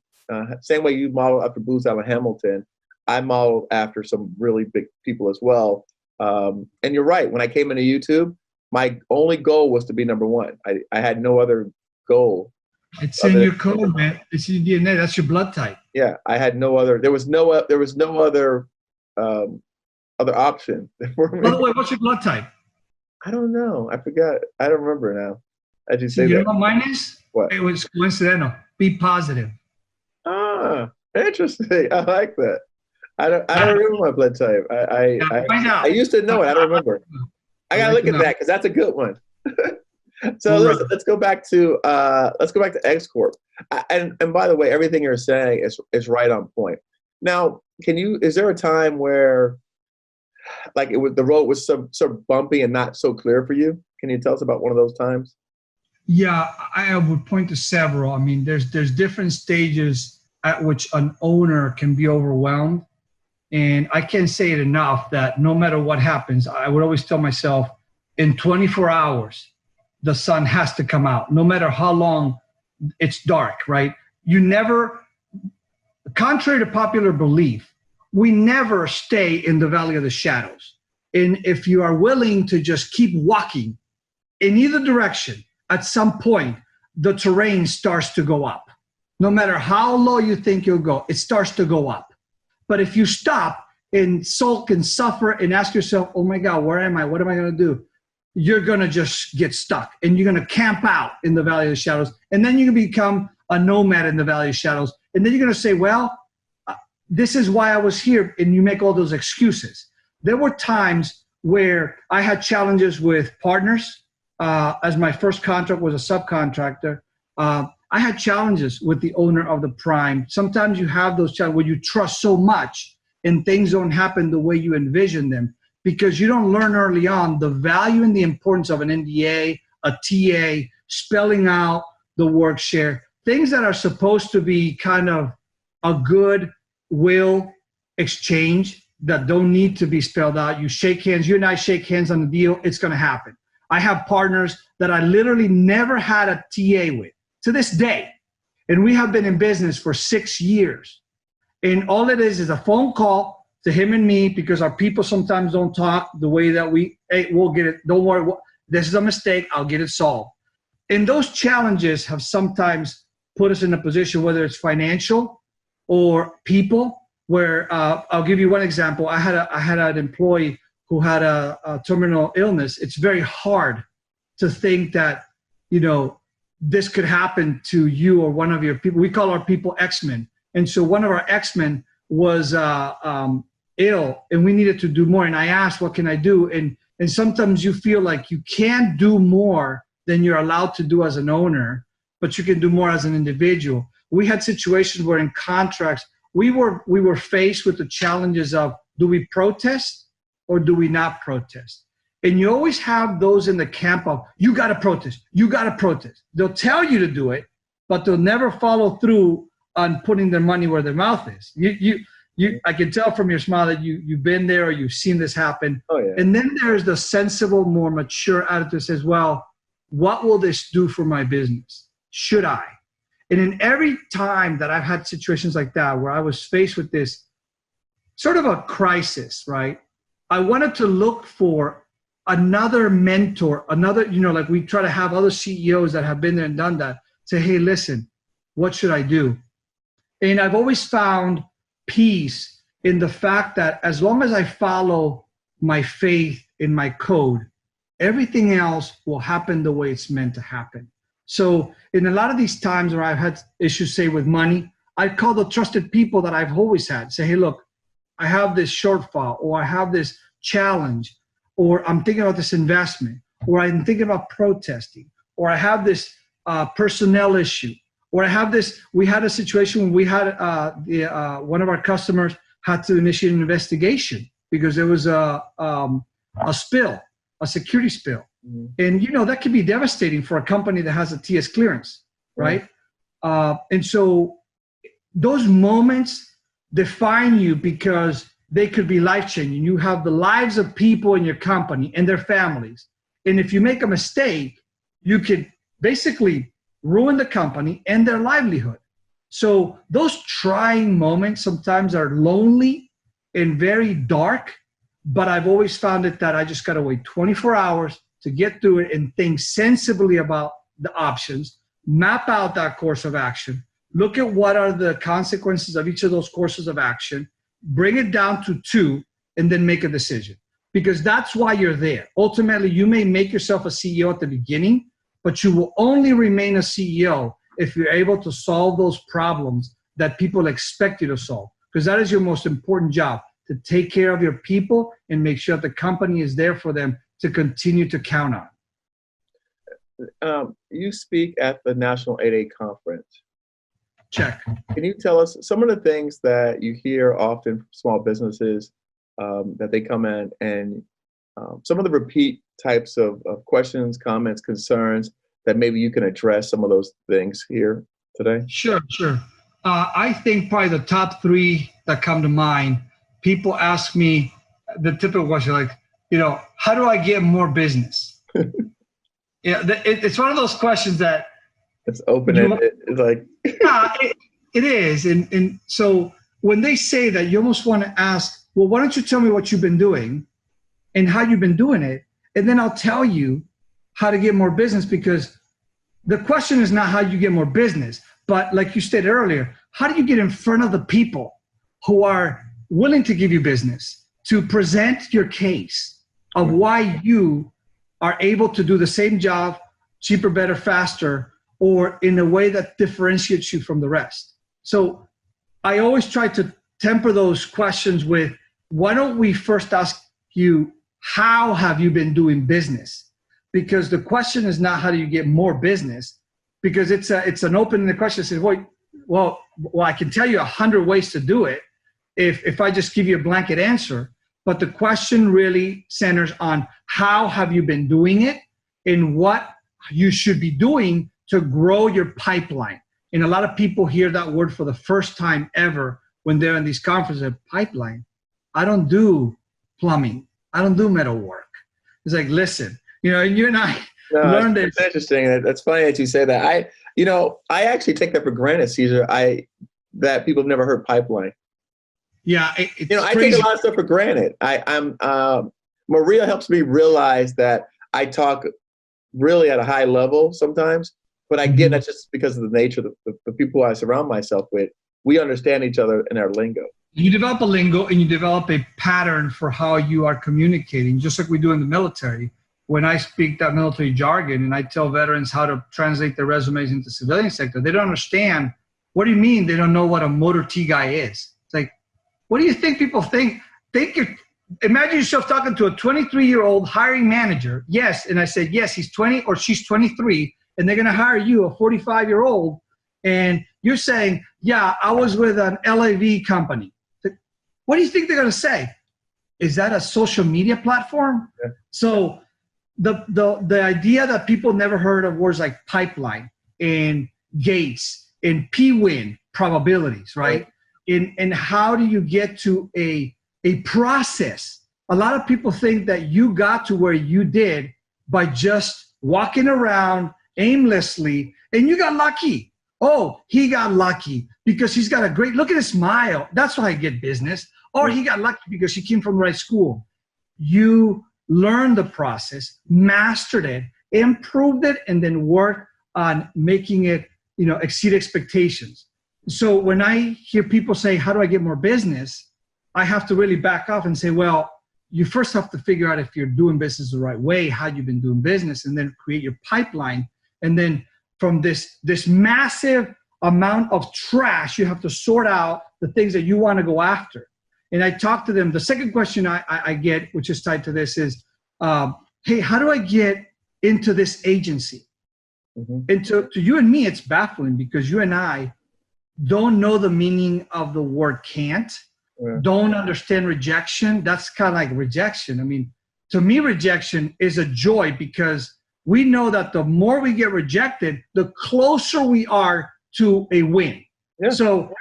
same way you model after Booz Allen Hamilton, I modeled after some really big people as well. And you're right. When I came into YouTube, my only goal was to be number one. I had no other goal.
It's in your code, man. It's in your DNA. That's your blood type.
Yeah, I had no other. There was no other option for me.
By the way, what's your blood type?
I don't know. I forgot. I don't remember now. As you
So
say
you know
that.
what mine is?
What?
It was coincidental. Be positive.
Ah, interesting. I like that. I don't remember my blood type.
Now, find
I
out.
used to know it. I don't remember. I
I'd
gotta
like
look
to
at
know.
that because that's a good one. So
Well,
let's go back to X Corp. And by the way, everything you're saying is right on point. Now, is there a time where like the road was so bumpy and not so clear for you? Can you tell us about one of those times?
yeah, I would point to several. I mean, there's different stages at which an owner can be overwhelmed. And I can't say it enough that no matter what happens, I would always tell myself in 24 hours, the sun has to come out, no matter how long it's dark, right? You never, contrary to popular belief, we never stay in the valley of the shadows. And if you are willing to just keep walking in either direction, at some point, the terrain starts to go up. No matter how low you think you'll go, it starts to go up. But if you stop and sulk and suffer and ask yourself, oh my God, where am I? What am I going to do? You're going to just get stuck and you're going to camp out in the valley of the shadows. And then you're going to become a nomad in the valley of shadows. And then you're going to say, well, this is why I was here. And you make all those excuses. There were times where I had challenges with partners. As my first contract was a subcontractor, I had challenges with the owner of the prime. Sometimes you have those challenges where you trust so much and things don't happen the way you envision them because you don't learn early on the value and the importance of an NDA, a TA, spelling out the work share, things that are supposed to be kind of a good will exchange that don't need to be spelled out. You shake hands, you and I shake hands on the deal, it's going to happen. I have partners that I literally never had a TA with to this day. And we have been in business for 6 years. And all it is a phone call to him and me because our people sometimes don't talk the way that we'll get it. Don't worry. This is a mistake. I'll get it solved. And those challenges have sometimes put us in a position, whether it's financial or people, where I'll give you one example. I had an employee who had a terminal illness. It's very hard to think that, this could happen to you or one of your people. We call our people X-Men. And so one of our X-Men was ill and we needed to do more. And I asked, what can I do? And sometimes you feel like you can't do more than you're allowed to do as an owner, but you can do more as an individual. We had situations where in contracts, we were faced with the challenges of, do we protest or do we not protest? And you always have those in the camp of, you got to protest, you got to protest. They'll tell you to do it, but they'll never follow through on putting their money where their mouth is. I can tell from your smile that you've been there or you've seen this happen.
Oh, yeah.
And then there's the sensible, more mature attitude that says, well, what will this do for my business? Should I? And in every time that I've had situations like that, where I was faced with this sort of a crisis, right? I wanted to look for another mentor, like we try to have other CEOs that have been there and done that, say, hey, listen, what should I do? And I've always found peace in the fact that as long as I follow my faith in my code, everything else will happen the way it's meant to happen. So in a lot of these times where I've had issues, say with money, I call the trusted people that I've always had, say, hey, look, I have this shortfall, or I have this challenge, or I'm thinking about this investment, or I'm thinking about protesting, or I have this personnel issue, or I have this. We had a situation when we had one of our customers had to initiate an investigation because there was a spill, a security spill. Mm-hmm. And, that can be devastating for a company that has a TS clearance, right? And so those moments define you because they could be life-changing. You have the lives of people in your company and their families. And if you make a mistake, you could basically ruin the company and their livelihood. So those trying moments sometimes are lonely and very dark, but I've always found it that I just got to wait 24 hours to get through it and think sensibly about the options, map out that course of action, look at what are the consequences of each of those courses of action, bring it down to 2, and then make a decision. because that's why you're there. Ultimately, you may make yourself a CEO at the beginning, but you will only remain a CEO if you're able to solve those problems that people expect you to solve, because that is your most important job, to take care of your people and make sure the company is there for them to continue to count on.
You speak at the National 8A Conference.
Check.
Can you tell us some of the things that you hear often from small businesses that they come in, and some of the repeat types of questions, comments, concerns that maybe you can address some of those things here today?
Sure. I think probably the top three that come to mind, people ask me the typical question, like, how do I get more business? It's one of those questions that
it's open-ended. It's like
it is, and so when they say that, you almost want to ask, well, why don't you tell me what you've been doing and how you've been doing it, and then I'll tell you how to get more business. Because the question is not how you get more business, but like you stated earlier, how do you get in front of the people who are willing to give you business, to present your case of why you are able to do the same job cheaper, better, faster, or in a way that differentiates you from the rest. So I always try to temper those questions with, why don't we first ask you, how have you been doing business? Because the question is not how do you get more business, because it's an open-ended question. It says, well, I can tell you 100 ways to do it if I just give you a blanket answer. But the question really centers on how have you been doing it and what you should be doing to grow your pipeline. And a lot of people hear that word for the first time ever when they're in these conferences. Pipeline. I don't do plumbing. I don't do metal work. It's like, listen, and you and I learned it.
It's interesting. That's funny that you say that. I actually take that for granted, Cesar. That people have never heard pipeline.
Yeah,
I take a lot of stuff for granted. Maria helps me realize that I talk really at a high level sometimes, but again, that's just because of the nature of the people I surround myself with. We understand each other in our lingo.
You develop a lingo and you develop a pattern for how you are communicating, just like we do in the military. When I speak that military jargon and I tell veterans how to translate their resumes into civilian sector, they don't understand. What do you mean they don't know what a motor T guy is? It's like, what do you think people think? Imagine yourself talking to a 23-year-old hiring manager. Yes, and I said, yes, he's 20 or she's 23, and they're going to hire you, a 45-year-old, and you're saying, yeah, I was with an LAV company. What do you think they're going to say? Is that a social media platform? Yeah. So the idea that people never heard of words like pipeline and gates and P-win probabilities, right? And how do you get to a process? A lot of people think that you got to where you did by just walking around aimlessly and you got lucky. Oh, he got lucky because he's got a great, look at his smile. That's why I get business. Or he got lucky because he came from the right school. You learned the process, mastered it, improved it, and then worked on making it, exceed expectations. So when I hear people say, how do I get more business? I have to really back off and say, well, you first have to figure out if you're doing business the right way, how you've been doing business, and then create your pipeline. And then from this massive amount of trash, you have to sort out the things that you want to go after. And I talk to them. The second question I get, which is tied to this, is, hey, how do I get into this agency? Mm-hmm. And to you and me, it's baffling because you and I don't know the meaning of the word can't, don't understand rejection. That's kind of like rejection. I mean, to me, rejection is a joy because we know that the more we get rejected, the closer we are to a win. Yeah. So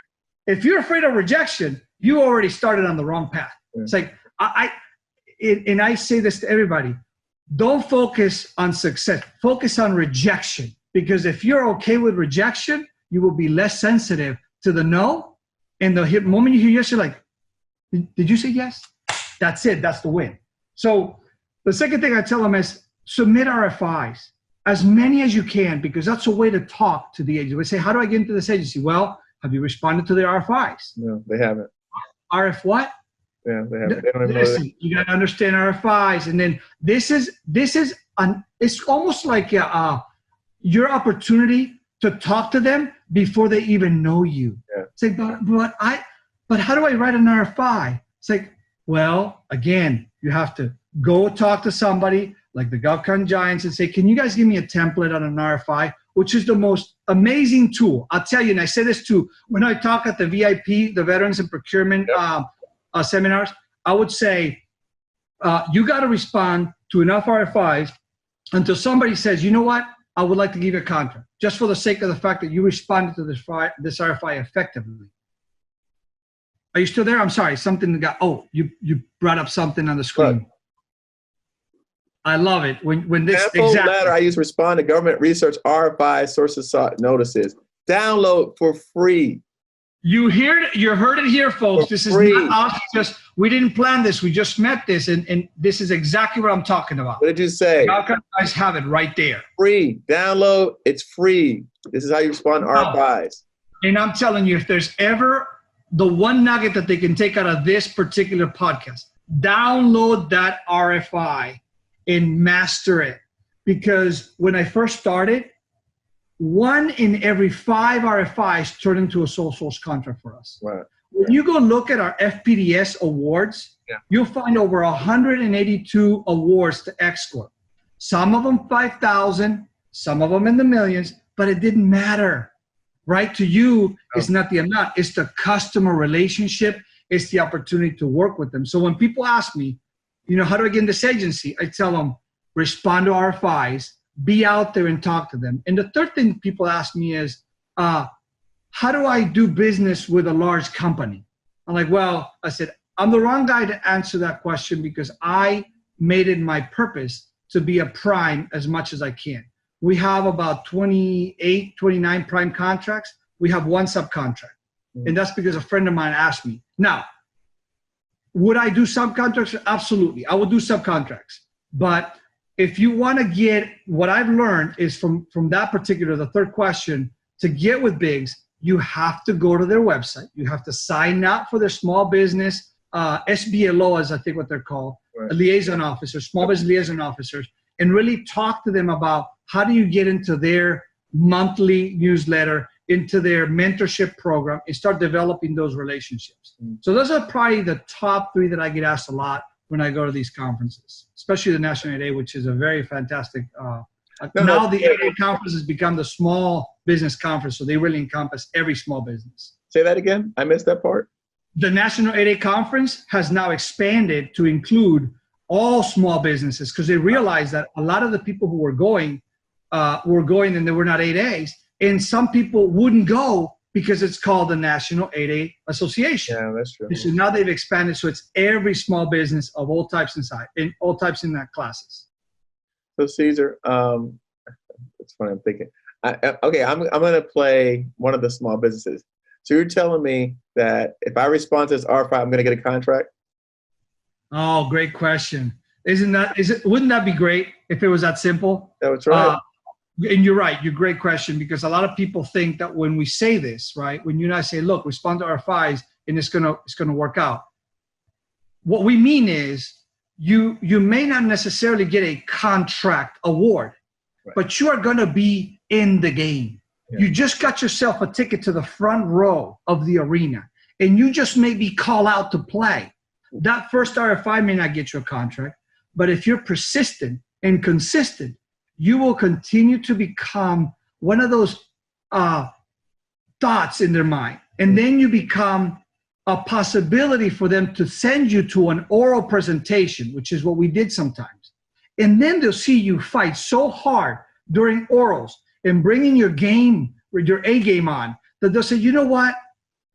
if you're afraid of rejection, you already started on the wrong path. Yeah. It's like, I say this to everybody, don't focus on success, focus on rejection. Because if you're okay with rejection, you will be less sensitive to the no. And the moment you hear yes, you're like, did you say yes? That's it. That's the win. So the second thing I tell them is submit RFIs, as many as you can, because that's a way to talk to the agency. We say, how do I get into this agency? Well, have you responded to their RFIs?
No, they haven't.
RF what?
Yeah, they don't even know
Listen, you got to understand RFIs, and then this is it's almost like your opportunity to talk to them before they even know you.
Yeah.
Say, but how do I write an RFI? It's like, well, again, you have to go talk to somebody like the GovCon giants and say, can you guys give me a template on an RFI, which is the most amazing tool. I'll tell you, and I say this too, when I talk at the VIP, the Veterans and Procurement seminars, I would say, you got to respond to enough RFIs until somebody says, you know what, I would like to give you a contract, just for the sake of the fact that you responded to this RFI effectively. Are you still there? I'm sorry, something got, you brought up something on the screen.
Look.
I love it. When this
Sample
exactly.
letter I use to respond to government research, RFI, sources sought notices. Download for free.
You heard it here, folks.
For
this
free.
Is not us. We didn't plan this. We just met this, and this is exactly what I'm talking about.
What did you say?
How can you guys have it right there?
Free. Download. It's free. This is how you respond to RFIs.
And I'm telling you, if there's ever the one nugget that they can take out of this particular podcast, download that RFI and master it. Because when I first started, 1 in every 5 RFIs turned into a sole source contract for us.
Right.
When you go look at our FPDS awards, you'll find over 182 awards to X Corp. Some of them 5,000, some of them in the millions, but it didn't matter, right? To you, it's not the amount, it's the customer relationship, it's the opportunity to work with them. So when people ask me, how do I get in this agency? I tell them, respond to RFIs, be out there and talk to them. And the third thing people ask me is, how do I do business with a large company? I'm like, well, I said, I'm the wrong guy to answer that question because I made it my purpose to be a prime as much as I can. We have about 28, 29 prime contracts. We have 1 subcontract. And that's because a friend of mine asked me. Now, would I do subcontracts? Absolutely. I would do subcontracts. But if you want to get, what I've learned is from that particular, the third question, to get with bigs, you have to go to their website. You have to sign up for their small business, SBLO is I think what they're called,
right.
Liaison officers, small business liaison officers, and really talk to them about how do you get into their monthly newsletter, into their mentorship program, and start developing those relationships. So those are probably the top 3 that I get asked a lot when I go to these conferences, especially the National 8A, which is a very fantastic. Now the 8A conference has become the small business conference, so they really encompass every small business.
Say that again. I missed that part.
The National 8A conference has now expanded to include all small businesses because they realized that a lot of the people who were going and they were not 8As, and some people wouldn't go because it's called the National 8A Association.
Yeah, that's true.
So now they've expanded, so it's every small business of all types inside, in all types in that classes.
So Cesar, it's funny. I'm thinking. Okay, I'm going to play one of the small businesses. So you're telling me that if I respond to this RFI, I'm going to get a contract?
Oh, great question. Wouldn't that be great if it was that simple?
That's right.
And you're right. You're great question because a lot of people think that when we say this, right, when you and I say, look, respond to RFIs and it's gonna work out. What we mean is you may not necessarily get a contract award, right, but you are gonna be in the game. Yeah. You just got yourself a ticket to the front row of the arena and you just maybe call out to play. That first RFI may not get you a contract, but if you're persistent and consistent, you will continue to become one of those thoughts in their mind. And then you become a possibility for them to send you to an oral presentation, which is what we did sometimes. And then they'll see you fight so hard during orals and bringing your A game on, that they'll say, you know what?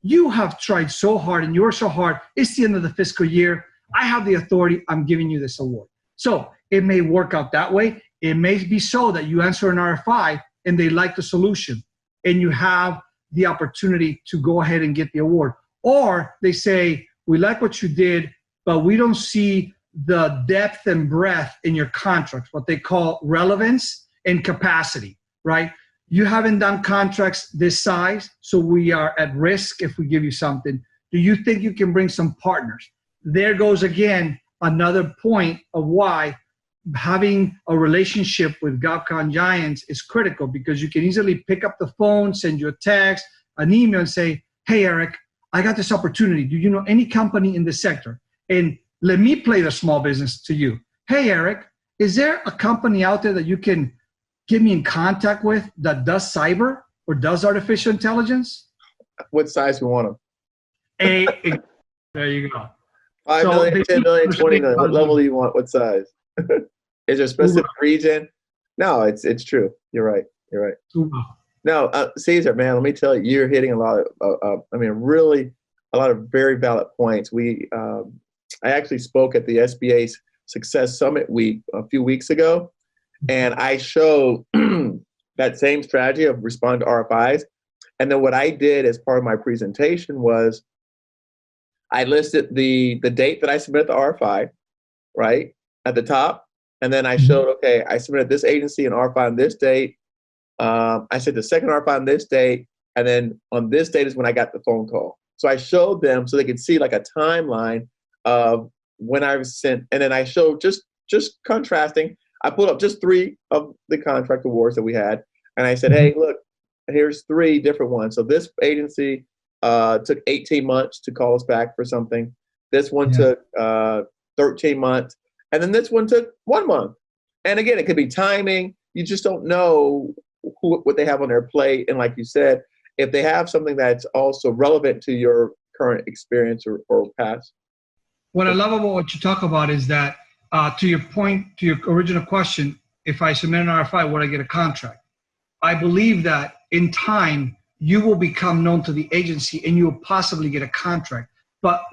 You have tried so hard and you're so hard. It's the end of the fiscal year. I have the authority. I'm giving you this award. So it may work out that way. It may be so that you answer an RFI and they like the solution and you have the opportunity to go ahead and get the award. Or they say, we like what you did, but we don't see the depth and breadth in your contracts, what they call relevance and capacity, right? You haven't done contracts this size, so we are at risk if we give you something. Do you think you can bring some partners? there goes again another point of why having a relationship with govcon giants is critical, because you can easily pick up the phone, send you a text, an email, and say, hey, Eric, I got this opportunity. Do you know any company in this sector? And let me play the small business to you. Hey, Eric, is there a company out there that you can get me in contact with that does cyber or does artificial intelligence?
What size we want them?
There you go.
5 million, 10 million, 20 million. What level do you want? What size? Is there a specific region? No, it's true. You're right. No, Cesar, man, let me tell you, you're hitting a lot of, really a lot of very valid points. I actually spoke at the SBA's Success Summit Week a few weeks ago, and I showed that same strategy of respond to RFIs. And then what I did as part of my presentation was I listed the date that I submitted the RFI, right, at the top. And then I showed, okay, I submitted this agency an RFI on this date. I said the second RFI on this date. And then on this date is when I got the phone call. So I showed them so they could see like a timeline of when I was sent. And then I showed just contrasting. I pulled up just 3 of the contract awards that we had. And I said, hey, look, here's 3 different ones. So this agency took 18 months to call us back for something. This one took 13 months. And then this one took 1 month. And again, it could be timing. You just don't know what they have on their plate. And like you said, if they have something that's also relevant to your current experience or past.
What I love about what you talk about is that, to your point, to your original question, if I submit an RFI, would I get a contract? I believe that in time, you will become known to the agency and you will possibly get a contract. But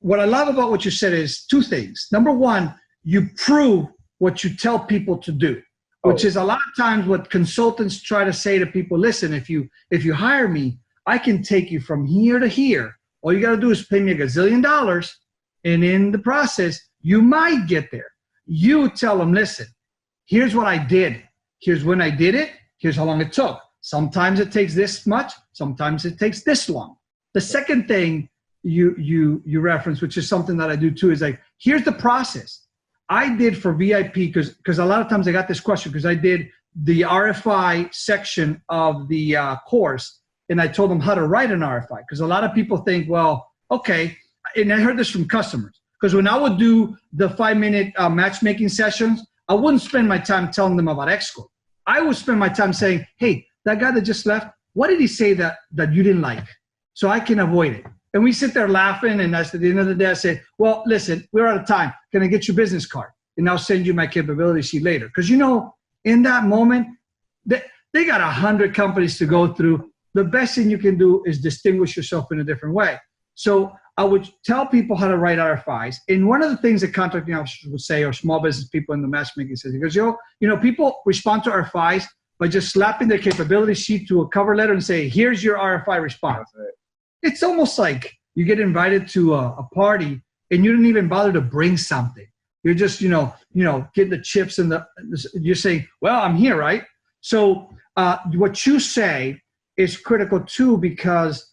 what I love about what you said is 2 things. Number one, you prove what you tell people to do, which is a lot of times what consultants try to say to people. Listen, if you hire me, I can take you from here to here. All you got to do is pay me $1 gazillion. And in the process, you might get there. You tell them, listen, here's what I did. Here's when I did it. Here's how long it took. Sometimes it takes this much. Sometimes it takes this long. The second thing you reference, which is something that I do too, is like, here's the process. I did for VIP, because a lot of times I got this question because I did the RFI section of the course, and I told them how to write an RFI, because a lot of people think, well, okay, and I heard this from customers, because when I would do the 5-minute matchmaking sessions, I wouldn't spend my time telling them about X Corp. I would spend my time saying, hey, that guy that just left, what did he say that you didn't like? So I can avoid it. And we sit there laughing, and at the end of the day, I say, well, listen, we're out of time. Can I get your business card? And I'll send you my capability sheet later. Because, in that moment, they got 100 companies to go through. The best thing you can do is distinguish yourself in a different way. So I would tell people how to write RFIs. And one of the things that contracting officers would say, or small business people in the matchmaking says, because people respond to RFIs by just slapping their capability sheet to a cover letter and say, here's your RFI response. It's almost like you get invited to a party and you didn't even bother to bring something. You're just, getting the chips and you're saying, well, I'm here, right? So what you say is critical too, because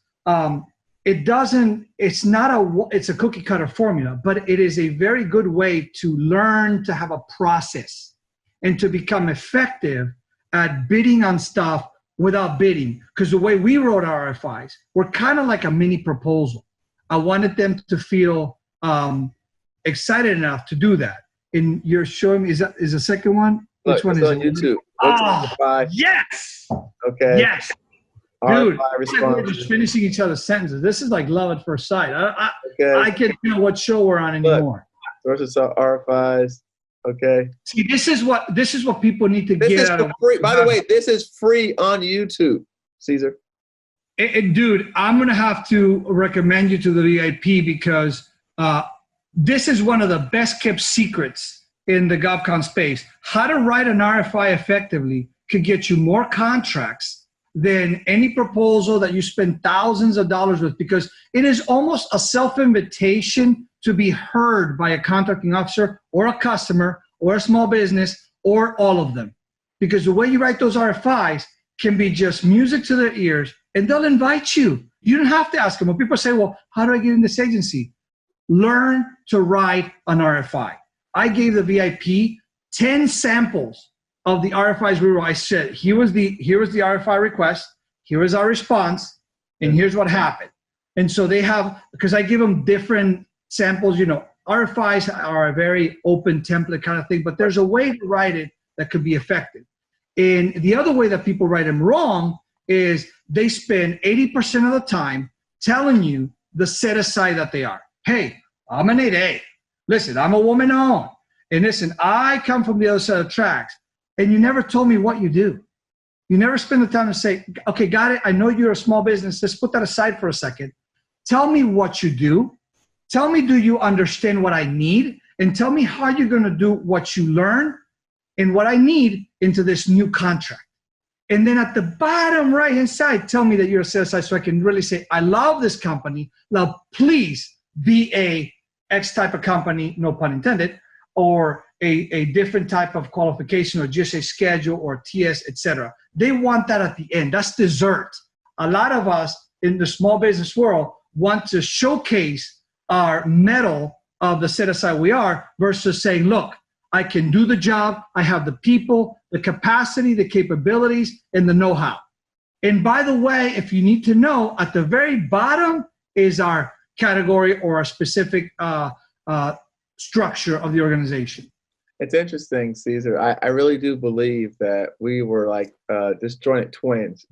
it's a cookie cutter formula, but it is a very good way to learn to have a process and to become effective at bidding on stuff without bidding. Because the way we wrote our RFIs, we're kind of like a mini proposal. I wanted them to feel excited enough to do that. And you're showing me, is the second one? Which one is
on YouTube?
Yes.
Okay.
Yes. Dude, it's like we're just finishing each other's sentences. This is like love at first sight. I can't know what show we're on anymore.
Sources of RFIs. Okay.
See, this is what people need to get out of.
Free. By the way, this is free on YouTube, Cesar.
And dude, I'm gonna have to recommend you to the VIP, because this is one of the best kept secrets in the govcon space. How to write an RFI effectively could get you more contracts than any proposal that you spend thousands of dollars with, because it is almost a self-invitation to be heard by a contracting officer or a customer or a small business or all of them. Because the way you write those RFIs can be just music to their ears, and they'll invite you. You don't have to ask them. When people say, well, how do I get in this agency? learn to write an RFI. I gave the VIP 10 samples of the RFIs we wrote. I said, here was the RFI request, here is our response, and here's what happened. And so they have, because I give them different samples, RFIs are a very open template kind of thing, but there's a way to write it that could be effective. And the other way that people write them wrong is they spend 80% of the time telling you the set aside that they are. Hey, I'm an 8A. Listen, I'm a woman owned. And listen, I come from the other side of the tracks. And you never told me what you do. You never spend the time to say, okay, got it. I know you're a small business. Let's put that aside for a second. Tell me what you do. Tell me, do you understand what I need? And tell me how you're going to do what you learn and what I need into this new contract. And then at the bottom right-hand side, tell me that you're a sales side so I can really say, I love this company. Now, please be a X type of company, no pun intended, or a different type of qualification or just a schedule or TS, etc. They want that at the end. That's dessert. A lot of us in the small business world want to showcase our medal of the set aside we are versus saying, look, I can do the job. I have the people, the capacity, the capabilities, and the know-how. And by the way, if you need to know, at the very bottom is our category or a specific structure of the organization.
It's interesting, Cesar. I really do believe that we were like disjointed twins.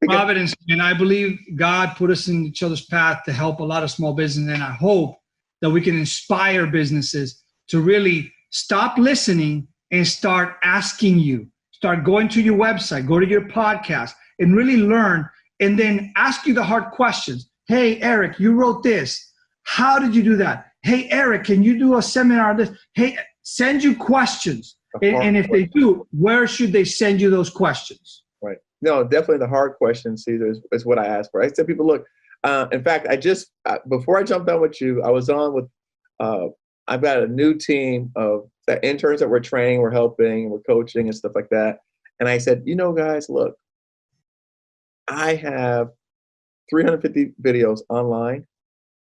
Providence, and I believe God put us in each other's path to help a lot of small business, and I hope that we can inspire businesses to really stop listening and start asking you. Start going to your website, go to your podcast, and really learn, and then ask you the hard questions. Hey, Eric, you wrote this. How did you do that? Hey, Eric, can you do a seminar on this? Hey, send you questions. And if they do, where should they send you those questions?
Right. No, definitely the hard questions, Cesar, is what I ask for. I said, people, look, in fact, before I jumped on with you, I was on with, I've got a new team of the interns that we're training, we're helping, we're coaching and stuff like that. And I said, guys, look, I have 350 videos online.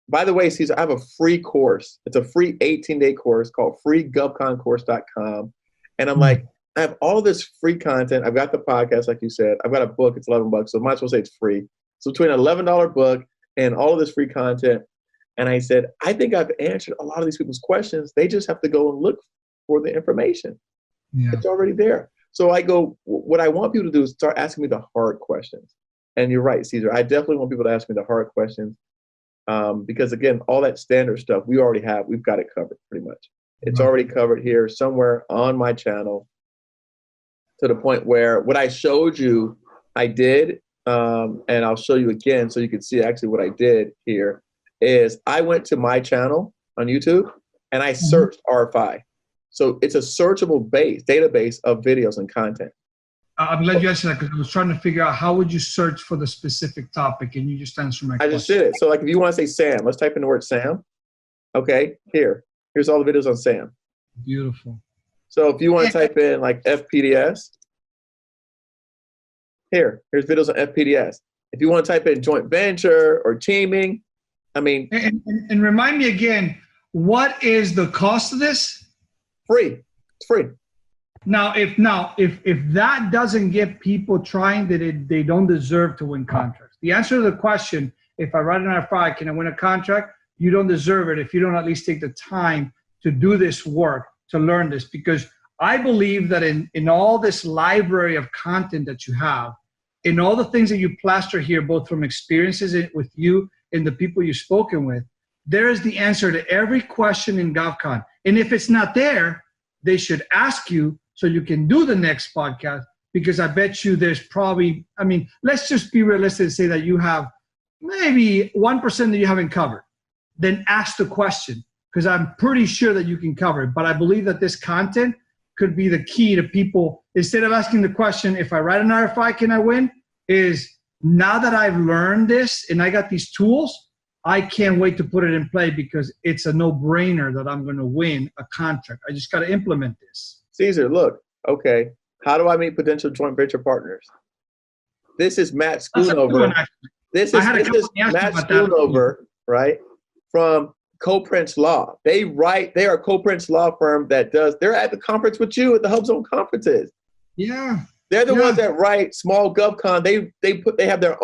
By the way, Cesar, I have a free course. It's a free 18-day course called freegovconcourse.com. And I'm like, I have all this free content. I've got the podcast, like you said. I've got a book. It's $11. So I might as well say it's free. So between an $11 book and all of this free content. And I said, I think I've answered a lot of these people's questions. They just have to go and look for the information. Yeah. It's already there. So I go, what I want people to do is start asking me the hard questions. And you're right, Cesar. I definitely want people to ask me the hard questions. Because again, all that standard stuff we already have, we've got it covered pretty much. It's already covered here somewhere on my channel to the point where what I showed you, I did, and I'll show you again so you can see actually what I did here is I went to my channel on YouTube and I searched RFI. So it's a searchable database of videos and content.
I'm glad you answered that because I was trying to figure out how would you search for the specific topic, and you just answered my question.
I just did it. So like if you want to say Sam, let's type in the word Sam. Okay, here's all the videos on Sam.
Beautiful.
So if you want to type in like FPDS, here's videos on FPDS. If you want to type in joint venture or teaming, I mean.
And remind me again, what is the cost of this?
Free. It's free.
Now, if that doesn't get people trying that they don't deserve to win contracts. The answer to the question, if I write an RFI, can I win a contract? You don't deserve it if you don't at least take the time to do this work, to learn this. Because I believe that in all this library of content that you have, in all the things that you plaster here, both from experiences with you and the people you've spoken with, there is the answer to every question in GovCon. And if it's not there, they should ask you so you can do the next podcast, because I bet you there's probably, let's just be realistic and say that you have maybe 1% that you haven't covered. Then ask the question, because I'm pretty sure that you can cover it. But I believe that this content could be the key to people. Instead of asking the question, if I write an RFI, can I win? Is now that I've learned this and I got these tools, I can't wait to put it in play because it's a no-brainer that I'm going to win a contract. I just got to implement this.
Cesar, look, okay, how do I meet potential joint venture partners? This is Matt Schoonover. This is Matt Schoonover, right? From Co-Prince Law. They are a Co-Prince law firm they're at the conference with you at the HUBZone conferences.
Yeah.
They're the ones that write small govcon. They put their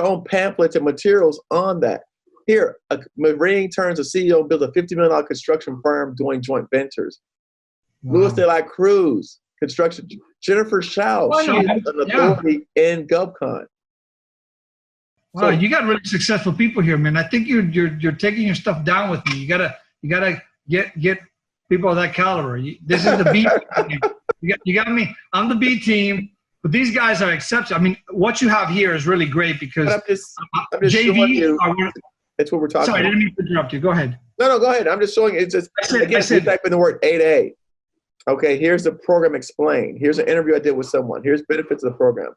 own pamphlets and materials on that. Here, a Marine turns a CEO and builds a $50 million construction firm doing joint ventures. Wow. Louis de la Cruz, construction. Jennifer Shao, she's an authority in GovCon.
Wow, you got really successful people here, man. I think you're taking your stuff down with me. You gotta get people of that caliber. This is the B team. You got me. I'm the B team, but these guys are exceptional. I mean, what you have here is really great because
I'm just showing you. That's what we're talking about.
Sorry, I didn't mean to interrupt you. Go ahead.
No, go ahead. I'm just showing you. It's just, you type in the word 8A. Okay, here's the program explained. Here's an interview I did with someone. Here's benefits of the program.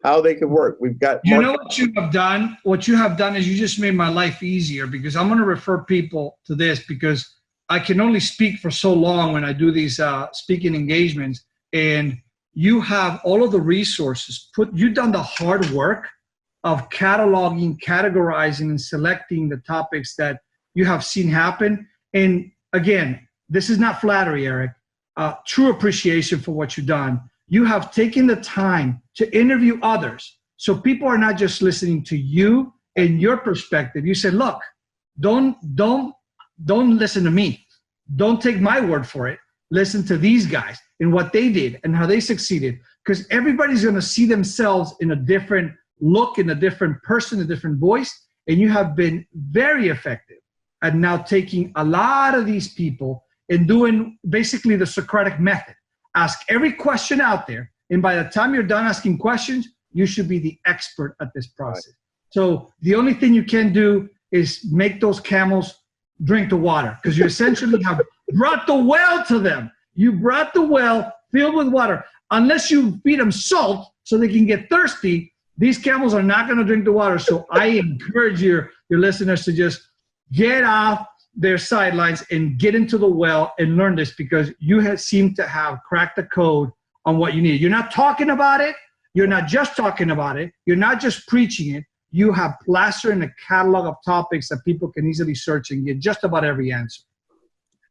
How they can work. We've got.
You know what you have done? What you have done is you just made my life easier because I'm going to refer people to this because I can only speak for so long when I do these speaking engagements, and you have all of the resources. You've done the hard work of cataloging, categorizing, and selecting the topics that you have seen happen. And again, this is not flattery, Eric. True appreciation for what you've done. You have taken the time to interview others. So people are not just listening to you and your perspective. You said, look, don't listen to me. Don't take my word for it. Listen to these guys and what they did and how they succeeded. Because everybody's going to see themselves in a different look, in a different person, a different voice. And you have been very effective at now taking a lot of these people and doing basically the Socratic method. Ask every question out there. And by the time you're done asking questions, you should be the expert at this process. Right. So the only thing you can do is make those camels drink the water because you essentially have brought the well to them. You brought the well filled with water. Unless you feed them salt so they can get thirsty, these camels are not going to drink the water. So I encourage your listeners to just get off their sidelines and get into the well and learn this because you seem to have cracked the code on what you need. You're not talking about it. You're not just talking about it. You're not just preaching it. You have plastered in a catalog of topics that people can easily search and get just about every answer.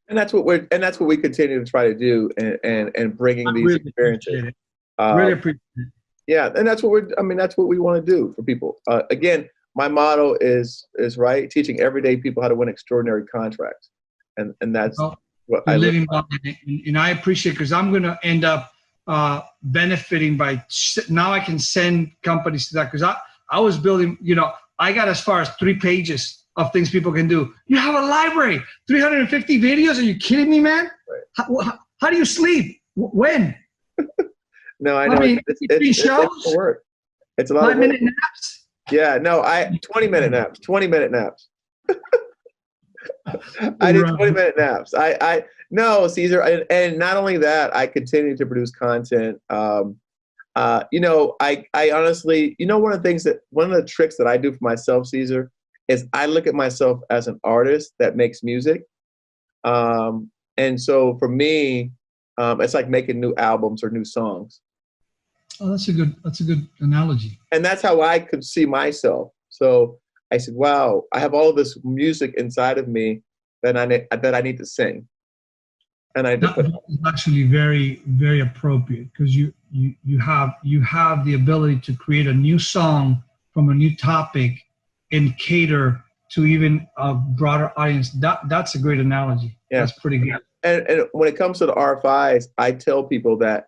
And that's what we continue to try to do and bringing these really experiences.
Really appreciate it.
Yeah, and that's what we want to do for people. Again, my motto is right, teaching everyday people how to win extraordinary contracts. And that's what I live by.
And I appreciate because I'm going to end up benefiting by now I can send companies to that because I was building, I got as far as 3 pages of things people can do. You have a library, 350 videos. Are you kidding me, man? Right. How do you sleep? When?
No, I know.
I mean, it's
work. It's a lot of work.
5-minute naps.
Yeah, no, 20-minute naps. 20-minute naps. I did 20-minute naps. No, Cesar, and not only that, I continue to produce content. I honestly, one of the tricks that I do for myself, Cesar, is I look at myself as an artist that makes music. And so for me, it's like making new albums or new songs.
Oh, that's a good analogy.
And that's how I could see myself. So I said, wow, I have all this music inside of me that I need to sing. And I
That's actually very, very appropriate because you have the ability to create a new song from a new topic and cater to even a broader audience. That's a great analogy. Yeah. That's pretty good.
And when it comes to the RFIs, I tell people that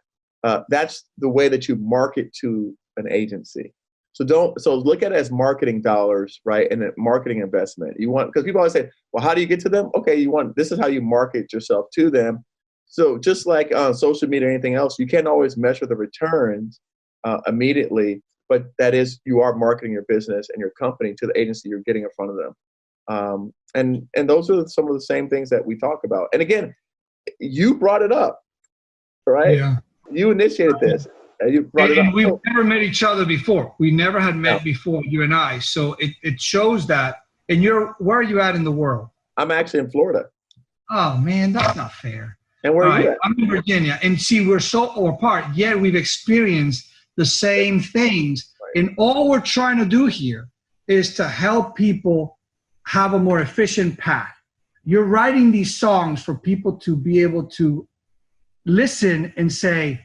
that's the way that you market to an agency. So look at it as marketing dollars, right? And a marketing investment. Because people always say, well, how do you get to them? Okay, this is how you market yourself to them. So just like on social media or anything else, you can't always measure the returns immediately, but you are marketing your business and your company to the agency you're getting in front of them. And those are some of the same things that we talk about. And again, you brought it up, right? Yeah. You initiated this. You brought it up.
We've never met each other before. We never had met before, you and I. So it shows that. And where are you at in the world?
I'm actually in Florida.
Oh, man, that's not fair.
And where are you at?
I'm in Virginia. And see, we're so apart, yet we've experienced the same things. Right. And all we're trying to do here is to help people have a more efficient path. You're writing these songs for people to be able to listen and say,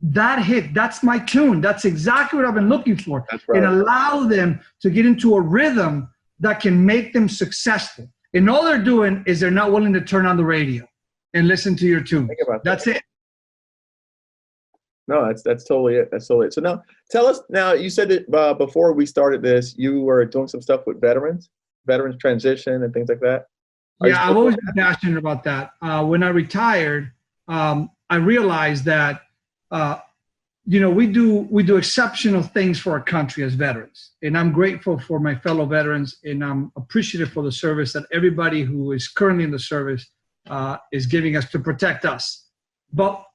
that hit, that's my tune. That's exactly what I've been looking for.
That's right.
And allow them to get into a rhythm that can make them successful. And all they're doing is they're not willing to turn on the radio and listen to your tune.
Think about that.
That's it.
No, that's totally it. That's totally it. So now, tell us. Now, you said that before we started this, you were doing some stuff with veterans transition, and things like that.
Yeah, I've always been passionate about that. When I retired, I realized that we do exceptional things for our country as veterans, and I'm grateful for my fellow veterans, and I'm appreciative for the service that everybody who is currently in the service is giving us to protect us. But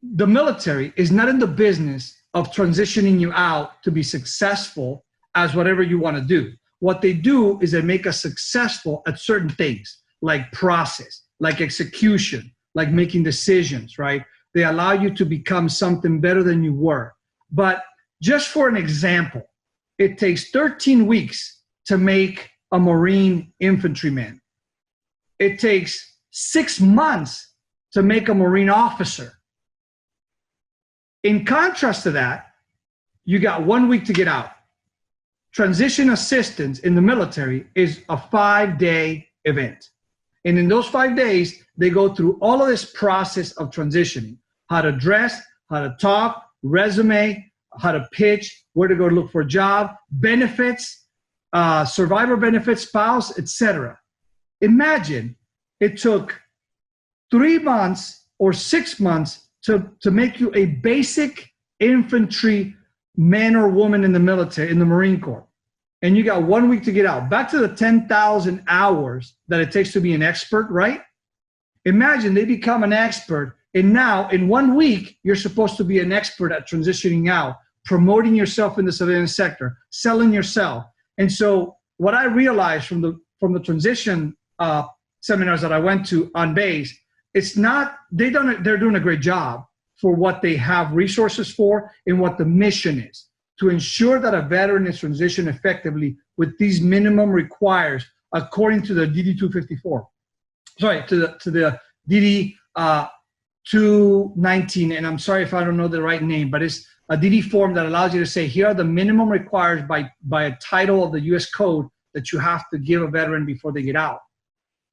the military is not in the business of transitioning you out to be successful as whatever you want to do. What they do is they make us successful at certain things, like process, like execution, like making decisions, right? They allow you to become something better than you were. But just for an example, it takes 13 weeks to make a Marine infantryman. It takes 6 months to make a Marine officer. In contrast to that, you got 1 week to get out. Transition assistance in the military is a 5-day event. And in those 5 days, they go through all of this process of transitioning: how to dress, how to talk, resume, how to pitch, where to go look for a job, benefits, survivor benefits, spouse, etc. Imagine it took 3 months or 6 months to make you a basic infantry man or woman in the military, in the Marine Corps. And you got 1 week to get out. Back to the 10,000 hours that it takes to be an expert, right? Imagine they become an expert, and now in 1 week, you're supposed to be an expert at transitioning out, promoting yourself in the civilian sector, selling yourself. And so what I realized from the transition seminars that I went to on base, it's not, they're doing a great job for what they have resources for and what the mission is, to ensure that a veteran is transitioned effectively with these minimum requires according to the DD 254. Sorry, to the DD 219, and I'm sorry if I don't know the right name, but it's a DD form that allows you to say, here are the minimum required by a title of the U.S. Code that you have to give a veteran before they get out.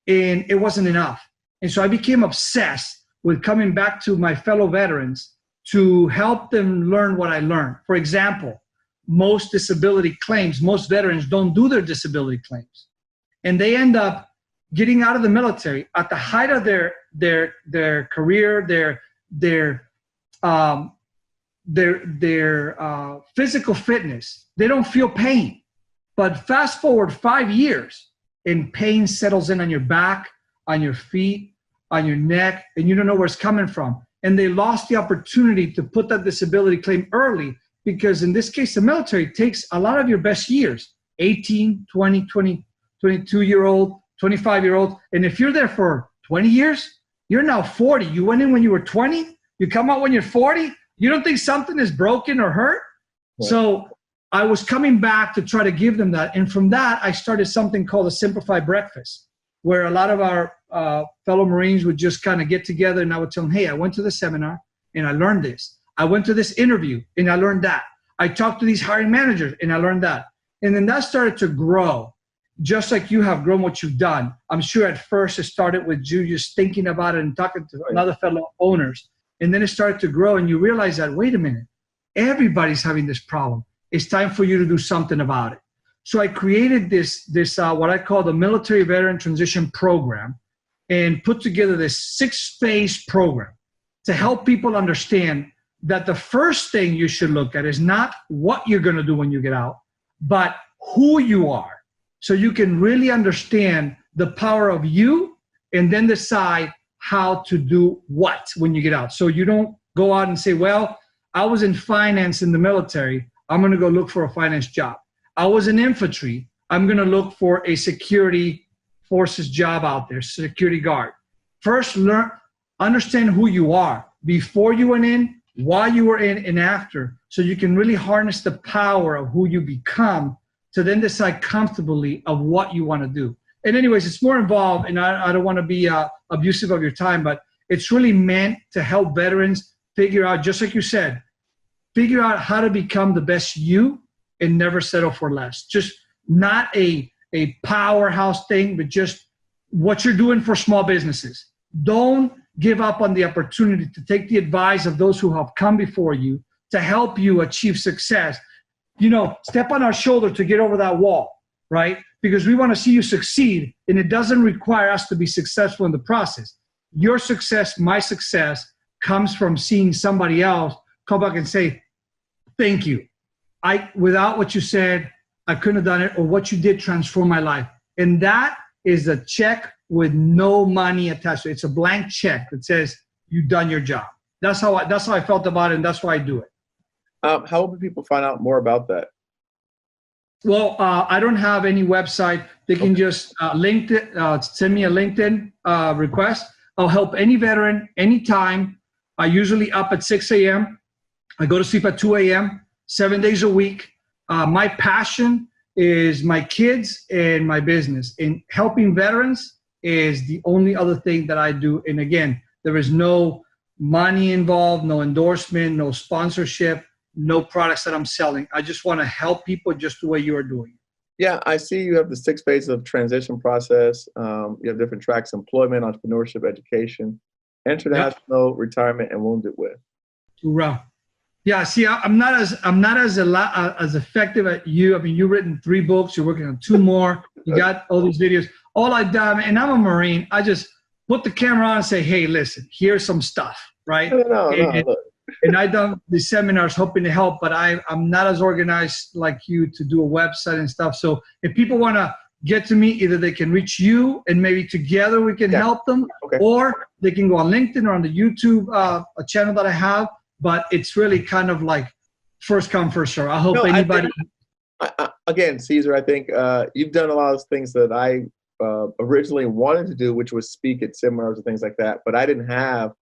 And it wasn't enough. And so I became obsessed with coming back to my fellow veterans to help them learn what I learned. For example, most disability claims, most veterans don't do their disability claims. And they end up getting out of the military at the height of their career, their physical fitness. They don't feel pain. But fast forward 5 years, and pain settles in on your back, on your feet, on your neck, and you don't know where it's coming from. And they lost the opportunity to put that disability claim early, because in this case, the military takes a lot of your best years, 18, 20, 22-year-old, 25-year-old. And if you're there for 20 years, you're now 40. You went in when you were 20, you come out when you're 40, you don't think something is broken or hurt? Right. So I was coming back to try to give them that. And from that, I started something called a Simplified Breakfast, where a lot of our fellow Marines would just kind of get together, and I would tell them, hey, I went to the seminar and I learned this. I went to this interview and I learned that. I talked to these hiring managers and I learned that. And then that started to grow, just like you have grown what you've done. I'm sure at first it started with you just thinking about it and talking to other fellow owners. And then it started to grow, and you realize that, wait a minute, everybody's having this problem. It's time for you to do something about it. So I created this what I call the Military Veteran Transition Program, and put together this 6-phase program to help people understand that the first thing you should look at is not what you're going to do when you get out, but who you are, so you can really understand the power of you, and then decide how to do what when you get out. So you don't go out and say, well, I was in finance in the military, I'm going to go look for a finance job. I was in infantry, I'm going to look for a security forces job out there, security guard. First, understand who you are before you went in, while you were in, and after, so you can really harness the power of who you become to then decide comfortably of what you want to do. And anyways, it's more involved, and I don't want to be abusive of your time, but it's really meant to help veterans figure out, just like you said, figure out how to become the best you and never settle for less. Just not a powerhouse thing, but just what you're doing for small businesses. Don't give up on the opportunity to take the advice of those who have come before you to help you achieve success. Step on our shoulder to get over that wall, right? Because we want to see you succeed, and it doesn't require us to be successful in the process. Your success, my success, comes from seeing somebody else come back and say, thank you. Without what you said, I couldn't have done it, or what you did transformed my life. And that is a check with no money attached to it. It's a blank check that says you've done your job. That's how I felt about it, and that's why I do it.
How will people find out more about that?
Well, I don't have any website. They can just send me a LinkedIn request. I'll help any veteran, anytime. I usually up at 6 a.m. I go to sleep at 2 a.m., 7 days a week. My passion is my kids and my business. And helping veterans is the only other thing that I do. And again, there is no money involved, no endorsement, no sponsorship, no products that I'm selling. I just want to help people just the way you are doing.
Yeah, I see you have the 6 phases of transition process. You have different tracks: employment, entrepreneurship, education, international, retirement, and wounded with.
Hoorah. Yeah, see, I'm not as effective at you. I mean, you've written 3 books. You're working on 2 more. You got all these videos. All I've done, and I'm a Marine, I just put the camera on and say, hey, listen, here's some stuff, right? And I've done the seminars hoping to help, but I'm not as organized like you to do a website and stuff. So if people want to get to me, either they can reach you and maybe together we can help them, or they can go on LinkedIn or on the YouTube a channel that I have. But it's really kind of like first come, first serve. I hope anybody.
Again, Cesar, I think you've done a lot of things that I originally wanted to do, which was speak at seminars and things like that. But I didn't have,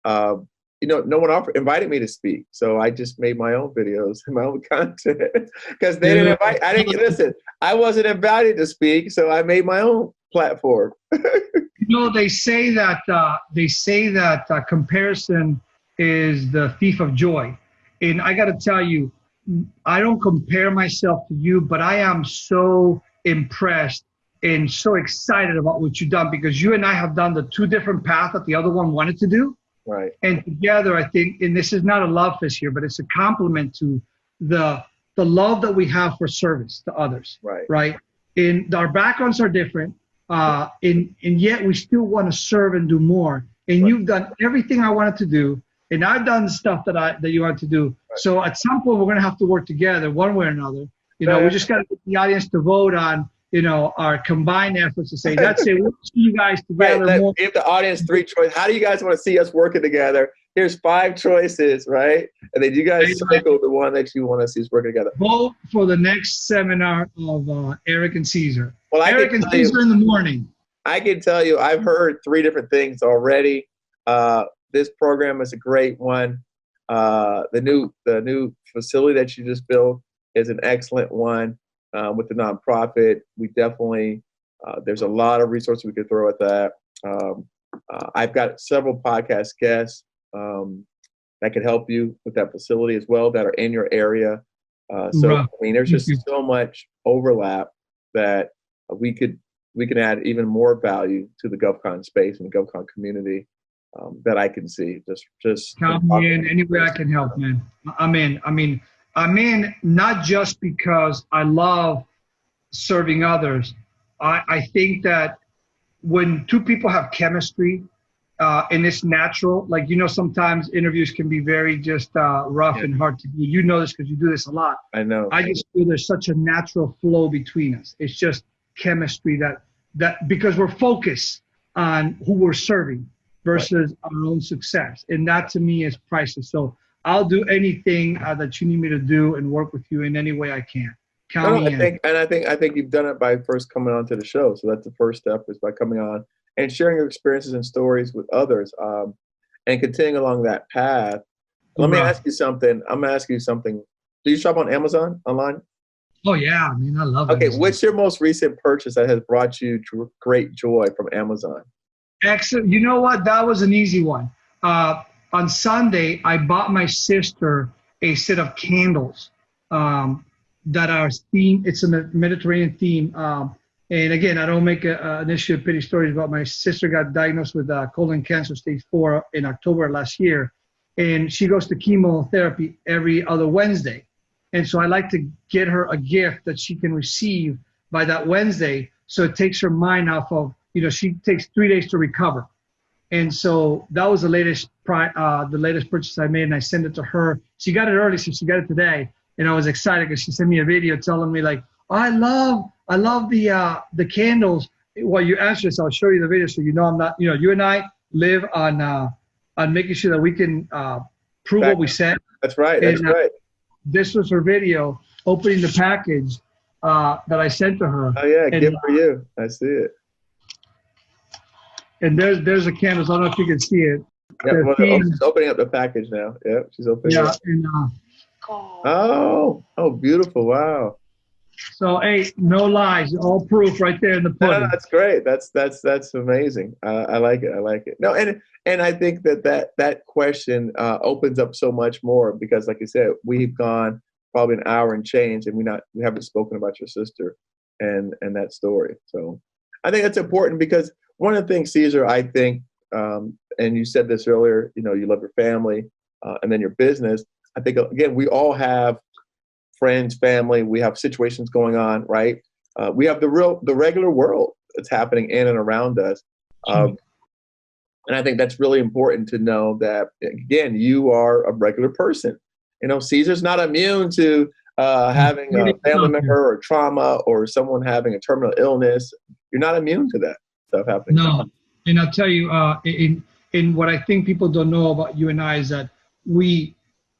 no one invited me to speak. So I just made my own videos and my own content because they didn't invite. Listen, I wasn't invited to speak, so I made my own platform.
They say that comparison is the thief of joy. And I got to tell you, I don't compare myself to you, but I am so impressed and so excited about what you've done, because you and I have done the 2 different paths that the other one wanted to do.
Right.
And together, I think, and this is not a love fest here, but it's a compliment to the love that we have for service to others. Right. And our backgrounds are different, and yet we still want to serve and do more. And you've done everything I wanted to do. And I've done the stuff that you want to do. Right. So at some point, we're going to have to work together one way or another. We just got to get the audience to vote on, our combined efforts to say, that's it. We'll see you guys together.
Right. Give the audience 3 choices. How do you guys want to see us working together? Here's 5 choices, right? And then you guys circle the one that you want to see us working together.
Vote for the next seminar of Eric and Cesar.
Well,
Eric and Cesar in the morning.
I can tell you, I've heard 3 different things already. This program is a great one. The new facility that you just built is an excellent one with the nonprofit. We definitely, there's a lot of resources we could throw at that. I've got several podcast guests that could help you with that facility as well that are in your area. There's just so much overlap that we can add even more value to the GovCon space and the GovCon community. That I can see. Just
count me in any way I can help, man. I'm in. I'm in not just because I love serving others. I think that when 2 people have chemistry and it's natural, like, sometimes interviews can be very just rough and hard to do. You know this because you do this a lot.
I know.
I just feel there's such a natural flow between us. It's just chemistry that because we're focused on who we're serving versus our own success. And that to me is priceless. So I'll do anything that you need me to do and work with you in any way I can. Count me in.
I think you've done it by first coming on to the show. So that's the first step, is by coming on and sharing your experiences and stories with others, and continuing along that path. Let me ask you something. I'm going to ask you something. Do you shop on Amazon online?
Oh yeah, I mean, I love
Okay,
Amazon.
what's your most recent purchase that has brought you great joy from Amazon?
Excellent. You know what? That was an easy one. On Sunday, I bought my sister a set of candles that are themed. It's a Mediterranean theme. And again, I don't make an issue of pity stories, but my sister got diagnosed with colon cancer stage 4 in October last year. And she goes to chemotherapy every other Wednesday. And so I like to get her a gift that she can receive by that Wednesday. So it takes her mind off of, she takes 3 days to recover. And so that was the latest purchase I made, and I sent it to her. She got it early, so she got it today. And I was excited because she sent me a video telling me like, oh, I love the candles. Well, you answer this, I'll show you the video so I'm not, you and I live on making sure that we can prove what we said.
That's right. That's right.
This was her video opening the package that I sent to her.
Oh yeah, gift for you. I see it.
And there's the candles. I don't know if you can see it.
Yeah, well, she's opening up the package now. Yeah, she's opening it up.
And,
oh, beautiful. Wow.
So, hey, no lies. All proof right there in the pudding.
No, that's great. That's amazing. I like it. I like it. No, and I think that question opens up so much more because, like you said, we've gone probably an hour and change, and we haven't spoken about your sister and that story. So, I think that's important because one of the things, Cesar, I think, and you said this earlier, you love your family and then your business. I think, again, we all have friends, family, we have situations going on, right? We have the regular world that's happening in and around us. And I think that's really important to know that, again, you are a regular person. Cesar's not immune to having a family member or trauma or someone having a terminal illness. You're not immune to that stuff happening.
No, and I'll tell you, in what I think people don't know about you and I is that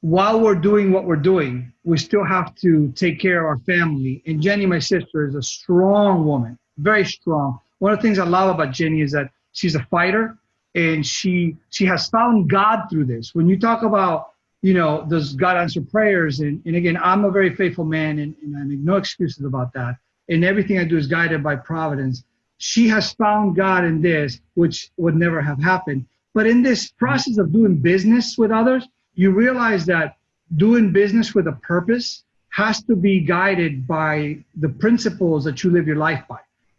while we're doing what we're doing, we still have to take care of our family. And Jenny, my sister, is a strong woman, very strong. One of the things I love about Jenny is that she's a fighter, and she has found God through this. When you talk about, does God answer prayers? And again, I'm a very faithful man, and I make no excuses about that. And everything I do is guided by providence. She has found God in this, which would never have happened. But in this process of doing business with others, you realize that doing business with a purpose has to be guided by the principles that you live your life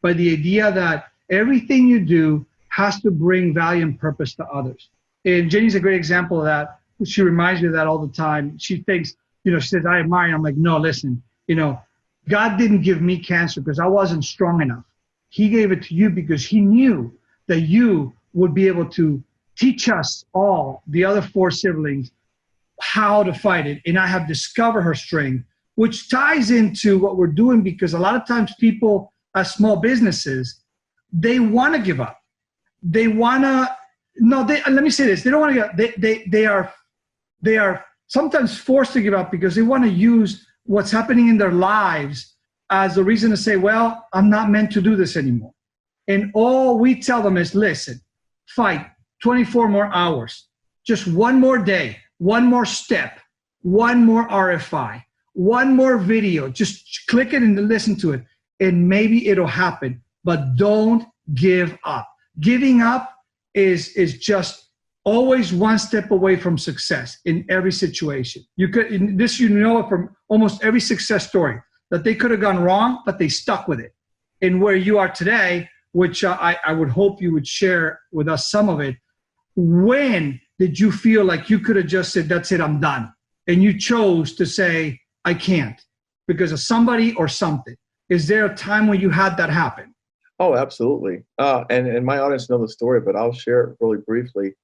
by the idea that everything you do has to bring value and purpose to others. And Jenny's a great example of that. She reminds me of that all the time. She thinks, she says, I admire you. I'm like, no, listen, God didn't give me cancer because I wasn't strong enough. He gave it to you because he knew that you would be able to teach us all, the other 4 siblings, how to fight it. And I have discovered her strength, which ties into what we're doing because a lot of times people as small businesses, they want to give up. They want to, let me say this. They don't want to give up. They are sometimes forced to give up because they want to use what's happening in their lives as a reason to say, well, I'm not meant to do this anymore. And all we tell them is, listen, fight 24 more hours, just one more day, one more step, one more RFI, one more video, just click it and listen to it. And maybe it'll happen, but don't give up. Giving up is just always one step away from success in every situation. You know it from almost every success story, that they could have gone wrong, but they stuck with it. And where you are today, which I would hope you would share with us some of it, when did you feel like you could have just said, that's it, I'm done? And you chose to say, I can't because of somebody or something. Is there a time when you had that happen?
Oh, absolutely. And my audience know the story, but I'll share it really briefly.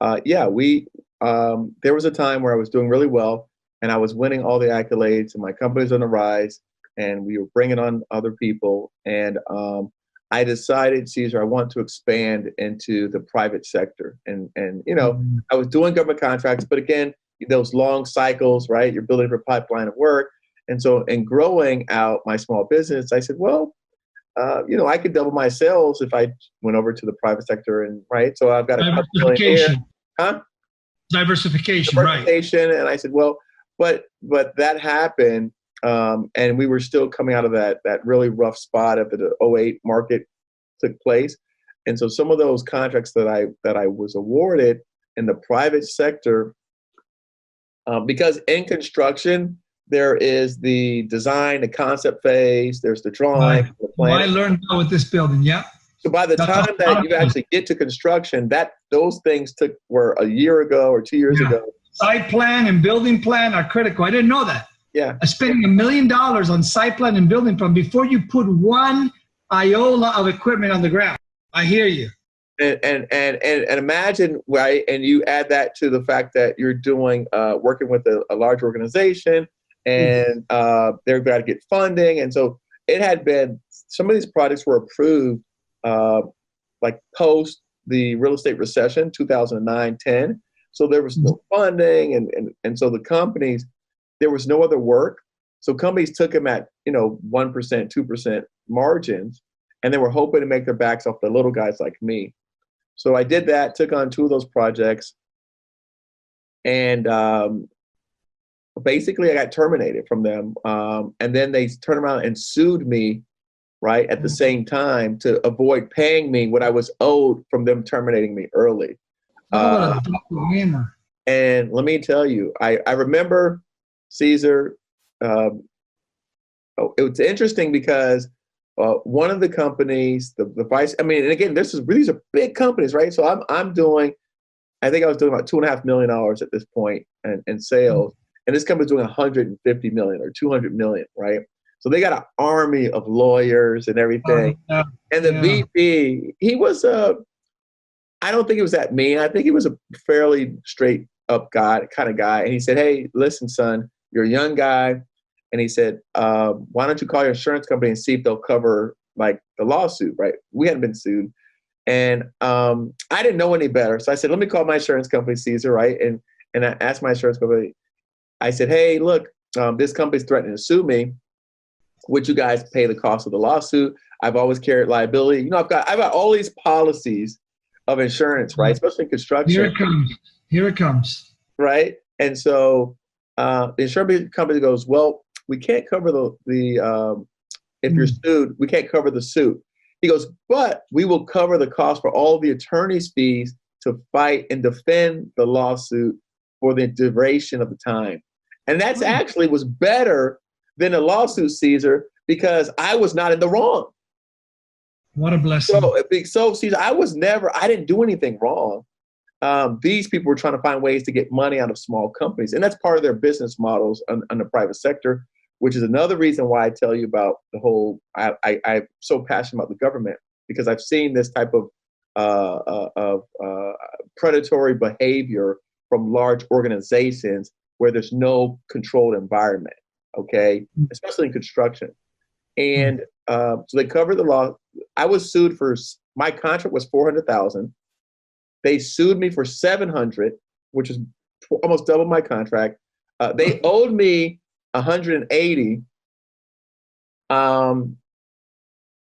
There was a time where I was doing really well and I was winning all the accolades and my company's on the rise and we were bringing on other people. And I decided, Cesar, I want to expand into the private sector. And I was doing government contracts, but again, those long cycles, right? You're building a pipeline of work. And so in growing out my small business, I said, well, I could double my sales if I went over to the private sector. And right. So I've got a couple million here.
Diversification, right.
And I said, well, but that happened and we were still coming out of that really rough spot after the '08 market took place. And so some of those contracts that I was awarded in the private sector, because in construction, there is the design, the concept phase, there's the drawing,
Right.
the plan.
Well, I learned that with this building. Yeah.
So by the time that you actually get to construction, those things were a year ago or 2 years ago.
Site plan and building plan are critical. I didn't know that.
Yeah.
Spending $1 million on site plan and building plan before you put one iota of equipment on the ground. I hear you.
And imagine, right? And you add that to the fact that you're doing working with a large organization, and they're got to get funding, and so it had been, some of these projects were approved like post the real estate recession 2009-10. So there was no funding, and so the companies, there was no other work. So companies took them at 1%, 2% margins, and they were hoping to make their backs off the little guys like me. So I did that, took on 2 of those projects, and basically I got terminated from them. And then they turned around and sued me, right, at the same time, to avoid paying me what I was owed from them terminating me early. And let me tell you, I remember, Cesar, it's interesting because one of the companies, the vice, I mean, and again, these are big companies, right? So I'm doing, I think I was doing about $2.5 million at this point in sales, and this company's doing 150 million or 200 million, right? So they got an army of lawyers and everything. And the VP, he was I don't think he was that mean. I think he was a fairly straight up kind of guy. And he said, "Hey, listen, son, you're a young guy." And he said, "Why don't you call your insurance company and see if they'll cover like the lawsuit?" Right? We hadn't been sued, and I didn't know any better. So I said, "Let me call my insurance company, Cesar." Right? And I asked my insurance company. I said, "Hey, look, this company's threatening to sue me. Would you guys pay the cost of the lawsuit? I've always carried liability. I've got all these policies of insurance, right? Especially in construction."
Here it comes. Here it comes.
Right? And so the insurance company goes, "Well, we can't cover the if you're sued, we can't cover the suit." He goes, "But we will cover the cost for all the attorney's fees to fight and defend the lawsuit for the duration of the time." And that's actually was better than a lawsuit, Cesar, because I was not in the wrong.
What a blessing.
So Cesar, I didn't do anything wrong. These people were trying to find ways to get money out of small companies. And that's part of their business models on the private sector, which is another reason why I tell you about the whole, I'm so passionate about the government, because I've seen this type of predatory behavior from large organizations where there's no controlled environment, okay, especially in construction. And so they covered the law. I was sued for, my contract was $400,000. They sued me for $700,000, which is almost double my contract. They owed me $180,000.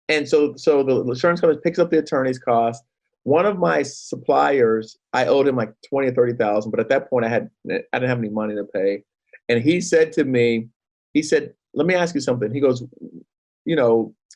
And so the insurance company picks up the attorney's cost. One of my suppliers, I owed him like $20,000 or $30,000, but at that point I didn't have any money to pay. And he said to me, "Let me ask you something." He goes,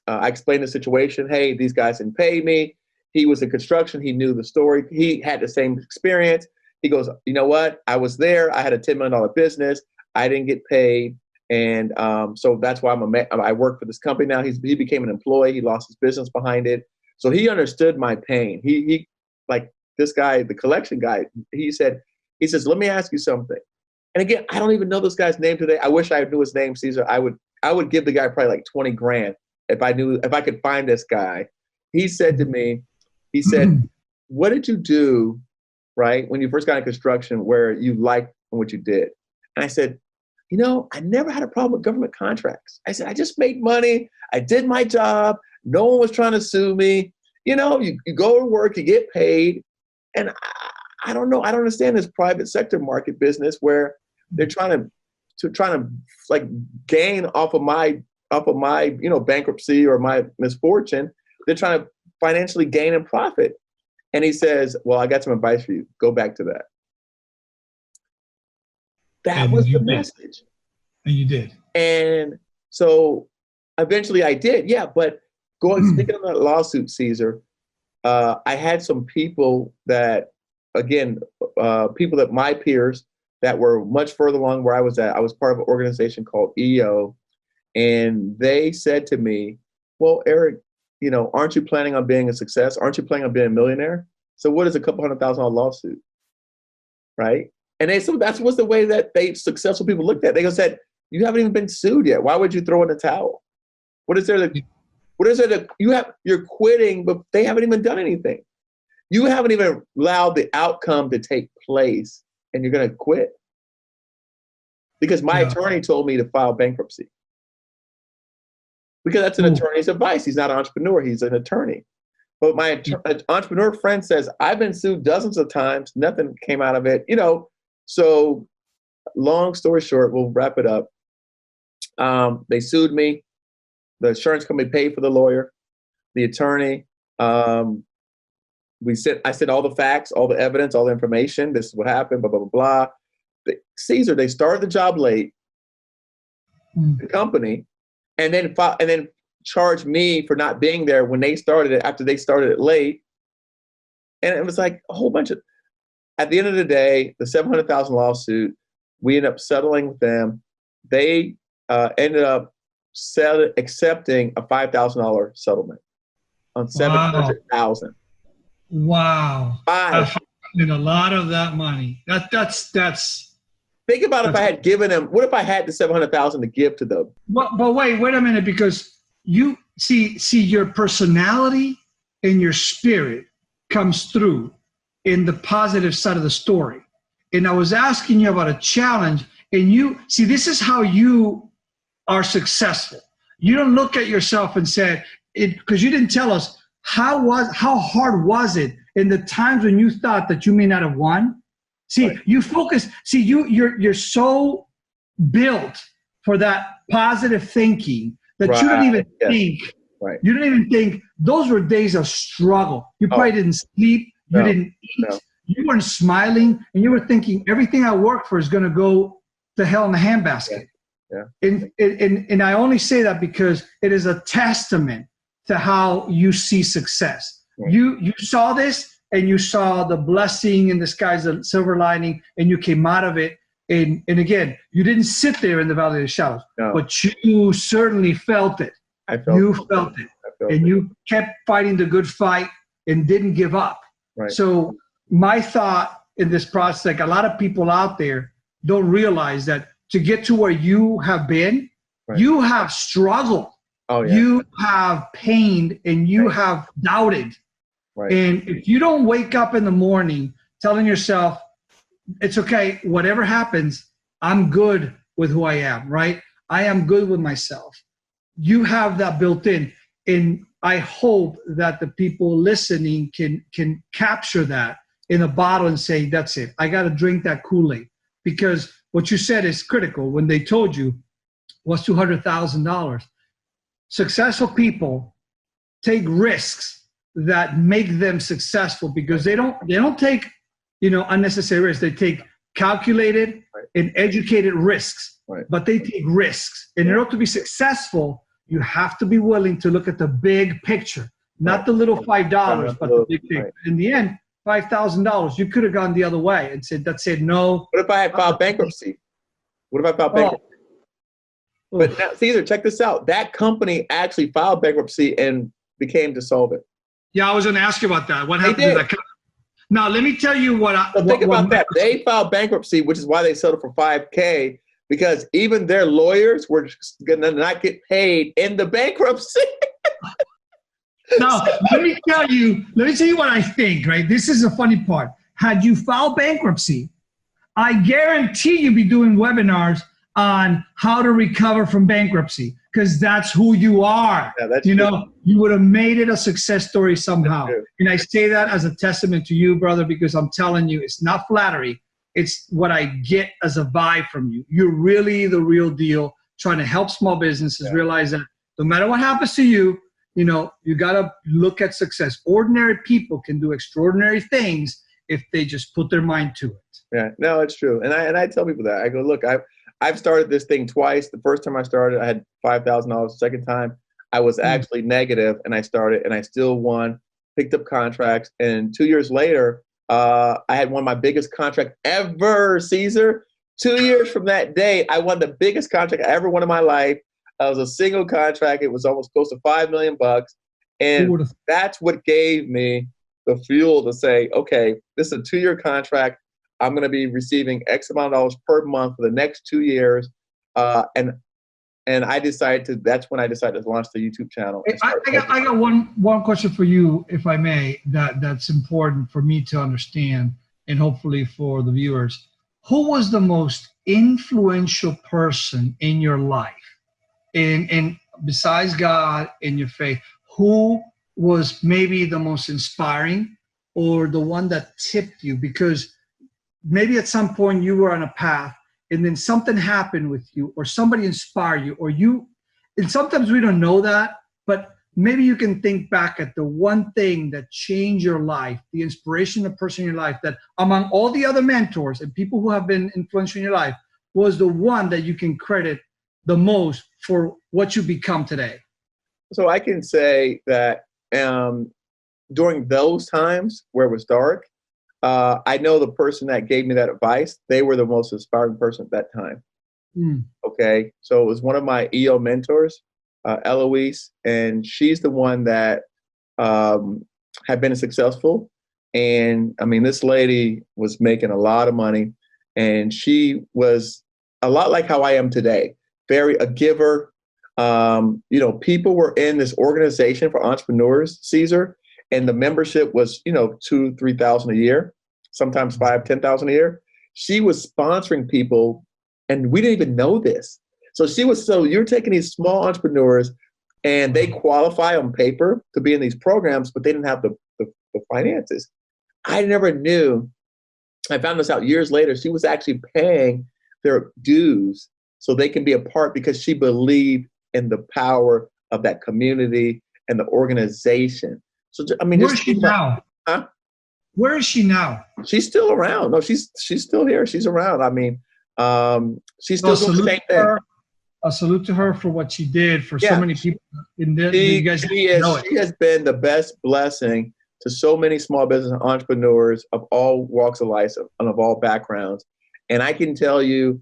I explained the situation. "Hey, these guys didn't pay me." He was in construction. He knew the story. He had the same experience. He goes, "You know what? I was there. I had a $10 million business. I didn't get paid. And so that's why I work for this company now." He became an employee. He lost his business behind it. So he understood my pain. He like this guy, the collection guy, he says, "Let me ask you something." And again, I don't even know this guy's name today. I wish I knew his name, Cesar. I would give the guy probably like $20,000 if I could find this guy. He said to me, "What did you do, right, when you first got in construction where you liked what you did?" And I said, "I never had a problem with government contracts." I said, "I just made money. I did my job. No one was trying to sue me. You go to work, you get paid. And I don't know. I don't understand this private sector market business where they're trying to like gain off of my bankruptcy or my misfortune. They're trying to financially gain and profit." And he says, "Well, I got some advice for you. Go back to that." That was the message.
And you did.
And so eventually I did. Yeah. But speaking of that lawsuit, Cesar, I had some people that, again, people that my peers that were much further along where I was at. I was part of an organization called EO. And they said to me, well, Eric, aren't you planning on being a success? Aren't you planning on being a millionaire? So what is a couple $100,000 lawsuit? Right? And so that's what's the way that successful people looked at it. They said, you haven't even been sued yet. Why would you throw in the towel? What is there that you're quitting, but they haven't even done anything. You haven't even allowed the outcome to take place, and you're going to quit. Because my attorney told me to file bankruptcy. Because that's an attorney's advice. He's not an entrepreneur. He's an attorney. But my entrepreneur friend says, I've been sued dozens of times. Nothing came out of it. So long story short, we'll wrap it up. They sued me. The insurance company paid for the lawyer, the attorney. I said all the facts, all the evidence, all the information. This is what happened, blah, blah, blah, blah. Cesar, they started the job late, the company, and then charged me for not being there when they started it after they started it late. And it was like a whole bunch of, at the end of the day, the $700,000 lawsuit, we ended up settling with them. They ended up accepting a $5,000 settlement on $700,000.
Wow.
Five.
And a lot of that money. That's.
Think about if I had given them. What if I had the $700,000 to give to them?
But wait a minute, because you see your personality and your spirit comes through in the positive side of the story. And I was asking you about a challenge, and you see, this is how you are successful. You don't look at yourself and say it, because you didn't tell us how hard was it in the times when you thought that you may not have won. See, right. You focus. See, you're so built for that positive thinking that you don't even think.
Right.
You don't even think those were days of struggle. You probably didn't sleep. You didn't eat. No. You weren't smiling, and you were thinking everything I work for is going to go to hell in a handbasket. Yeah. And I only say that because it is a testament to how you see success. Right. You saw this, and you saw the blessing in the skies, the silver lining, and you came out of it. And again, you didn't sit there in the valley of the shadows, but you certainly felt it. You felt it. And you kept fighting the good fight and didn't give up. Right. So my thought in this process, like a lot of people out there don't realize that to get to where you have been, you have struggled. Oh, yeah. You have pained, and you have doubted. Right. And if you don't wake up in the morning telling yourself, it's okay, whatever happens, I'm good with who I am, right? I am good with myself. You have that built in. And I hope that the people listening can capture that in a bottle and say, that's it. I got to drink that Kool-Aid. Because what you said is critical. When they told you what's $200,000, successful people take risks that make them successful, because they don't take unnecessary risks. They take calculated and educated risks, but they take risks. In order to be successful, you have to be willing to look at the big picture, not the little $5, but the big picture. In the end, $5,000, you could have gone the other way and said no.
What if I had filed bankruptcy? What if I filed bankruptcy? But now, Cesar, check this out. That company actually filed bankruptcy and became dissolvent.
Yeah, I was going to ask you about that. What happened to that company? Now, let me tell you what I...
So think about that. They filed bankruptcy, which is why they settled for $5,000, because even their lawyers were going to not get paid in the bankruptcy.
Now, let me tell you what I think, right? This is the funny part. Had you filed bankruptcy, I guarantee you'd be doing webinars on how to recover from bankruptcy, because that's who you are. Yeah, that's true. You would have made it a success story somehow. And I say that as a testament to you, brother, because I'm telling you, it's not flattery. It's what I get as a vibe from you. You're really the real deal, trying to help small businesses realize that no matter what happens to you, you got to look at success. Ordinary people can do extraordinary things if they just put their mind to it.
Yeah, no, it's true. And I tell people that. I go, look, I've started this thing twice. The first time I started, I had $5,000. The second time, I was actually negative, and I started, and I still won, picked up contracts. And 2 years later, I had won my biggest contract ever, Cesar. 2 years from that day, I won the biggest contract I ever won in my life. It was a single contract. It was almost close to $5 million. And that's what gave me the fuel to say, okay, this is a 2-year contract. I'm going to be receiving X amount of dollars per month for the next 2 years. And I decided to, that's when I decided to launch the YouTube channel.
I got one question for you, if I may, that's important for me to understand and hopefully for the viewers. Who was the most influential person in your life? And besides God and your faith, who was maybe the most inspiring or the one that tipped you? Because maybe at some point you were on a path and then something happened with you or somebody inspired you or you, and sometimes we don't know that, but maybe you can think back at the one thing that changed your life, the inspiration, the person in your life that among all the other mentors and people who have been influential in your life was the one that you can credit the most for what you become today.
So I can say that during those times where it was dark, I know the person that gave me that advice, they were the most inspiring person at that time. Okay. So it was one of my EO mentors, Eloise, and she's the one that had been successful. And I mean, this lady was making a lot of money, and she was a lot like how I am today, very a giver. People were in this organization for entrepreneurs, Cesar, and the membership was, $2,000-3,000 a year, sometimes $5,000-10,000 a year. She was sponsoring people, and we didn't even know this. So you're taking these small entrepreneurs, and they qualify on paper to be in these programs, but they didn't have the finances. I never knew. I found this out years later. She was actually paying their dues so they can be a part because she believed in the power of that community and the organization. So, I mean,
where is she now?
Huh?
Where is she now?
She's still around. No, she's still here. She's around. I mean, she's still doing the same thing.
A salute to her for what she did for so many people.
She has been the best blessing to so many small business entrepreneurs of all walks of life and of all backgrounds. And I can tell you,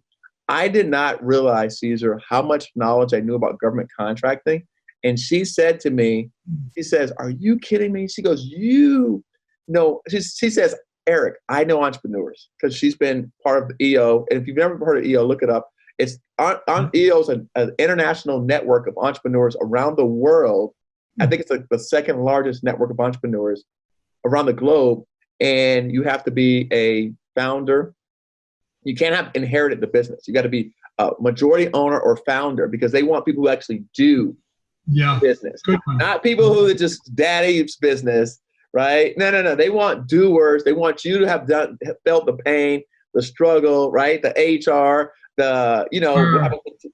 I did not realize, Cesar, how much knowledge I knew about government contracting. And she said to me, she says, "Are you kidding me?" She goes, "You know," she says, "Eric, I know entrepreneurs," because she's been part of the EO. And if you've never heard of EO, look it up. It's on EO is an international network of entrepreneurs around the world. I think it's the second largest network of entrepreneurs around the globe. And you have to be a founder. You can't have inherited the business. You got to be a majority owner or founder because they want people who actually do business, not people who are just daddy's business, right? No. They want doers. They want you to have felt the pain, the struggle, right? The HR,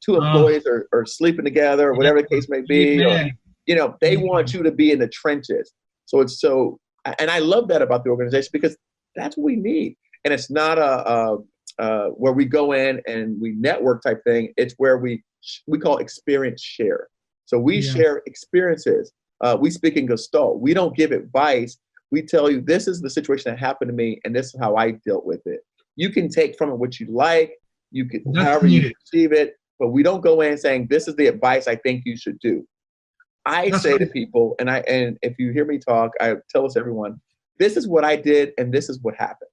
two employees are sleeping together, or whatever the case may be. Or, they want you to be in the trenches. So and I love that about the organization because that's what we need. And it's not where we go in and we network type thing. It's where we call experience share. So we share experiences. We speak in Gestalt. We don't give advice. We tell you, this is the situation that happened to me, and this is how I dealt with it. You can take from it what you like. You can, however you perceive it, but we don't go in saying, this is the advice I think you should do. I say to people, and if you hear me talk, I tell this to everyone, this is what I did, and this is what happened.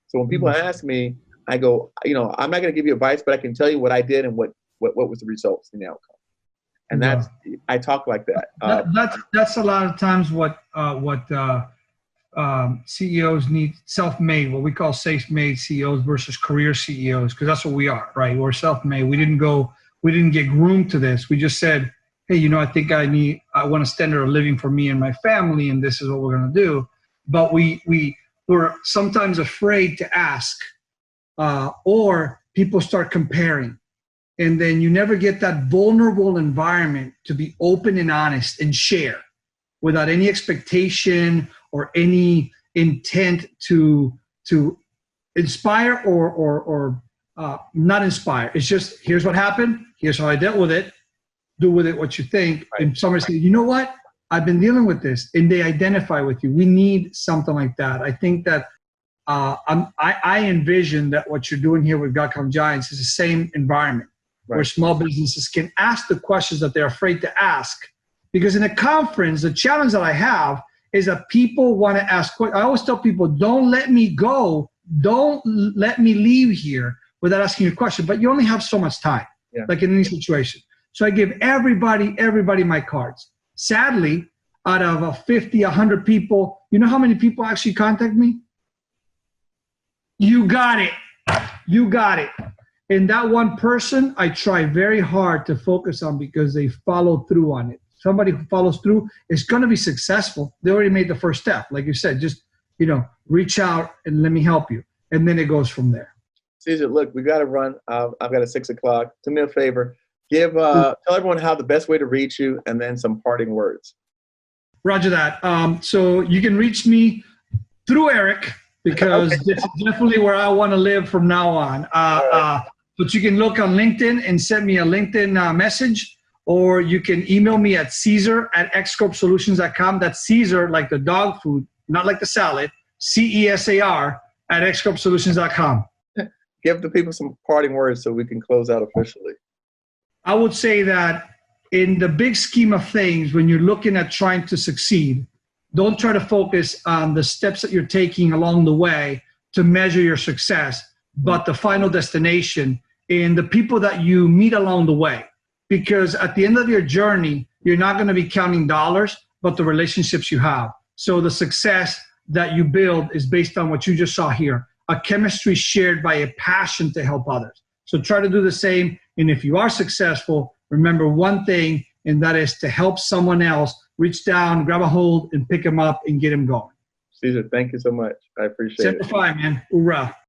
So when people ask me, I go, I'm not going to give you advice, but I can tell you what I did and what was the results and the outcome. And I talk like that.
That's a lot of times what CEOs need, self-made, what we call safe-made CEOs versus career CEOs, because that's what we are, right? We're self-made. We didn't get groomed to this. We just said, hey, I think I want a standard of living for me and my family, and this is what we're going to do. But we're sometimes afraid to ask, or people start comparing. And then you never get that vulnerable environment to be open and honest and share without any expectation or any intent to inspire or not inspire. It's just, here's what happened. Here's how I dealt with it. Do with it what you think.
Right.
And somebody says, you know what? I've been dealing with this. And they identify with you. We need something like that. I think that I envision that what you're doing here with govcon Giants is the same environment where small businesses can ask the questions that they're afraid to ask. Because in a conference, the challenge that I have is that people want to ask questions. I always tell people, don't let me go. Don't let me leave here without asking you a question. But you only have so much time, like in any situation. So I give everybody my cards. Sadly, out of 50, 100 people, you know how many people actually contact me? You got it. You got it. And that one person, I try very hard to focus on because they follow through on it. Somebody who follows through is going to be successful. They already made the first step. Like you said, just, reach out and let me help you. And then it goes from there.
Cesar, look, we got to run. I've got a 6 o'clock. Do me a favor. Tell everyone how the best way to reach you and then some parting words.
Roger that. So you can reach me through Eric because this is definitely where I want to live from now on. But you can look on LinkedIn and send me a LinkedIn message, or you can email me at Cesar@xcorpsolutions.com. That's Cesar, like the dog food, not like the salad, CESAR @xcorpsolutions.com.
Give the people some parting words so we can close out officially.
I would say that in the big scheme of things, when you're looking at trying to succeed, don't try to focus on the steps that you're taking along the way to measure your success, but the final destination and the people that you meet along the way. Because at the end of your journey, you're not going to be counting dollars, but the relationships you have. So the success that you build is based on what you just saw here, a chemistry shared by a passion to help others. So try to do the same. And if you are successful, remember one thing, and that is to help someone else reach down, grab a hold, and pick them up and get them going.
Cesar, thank you so much. I appreciate it.
Simplify, man. Hoorah.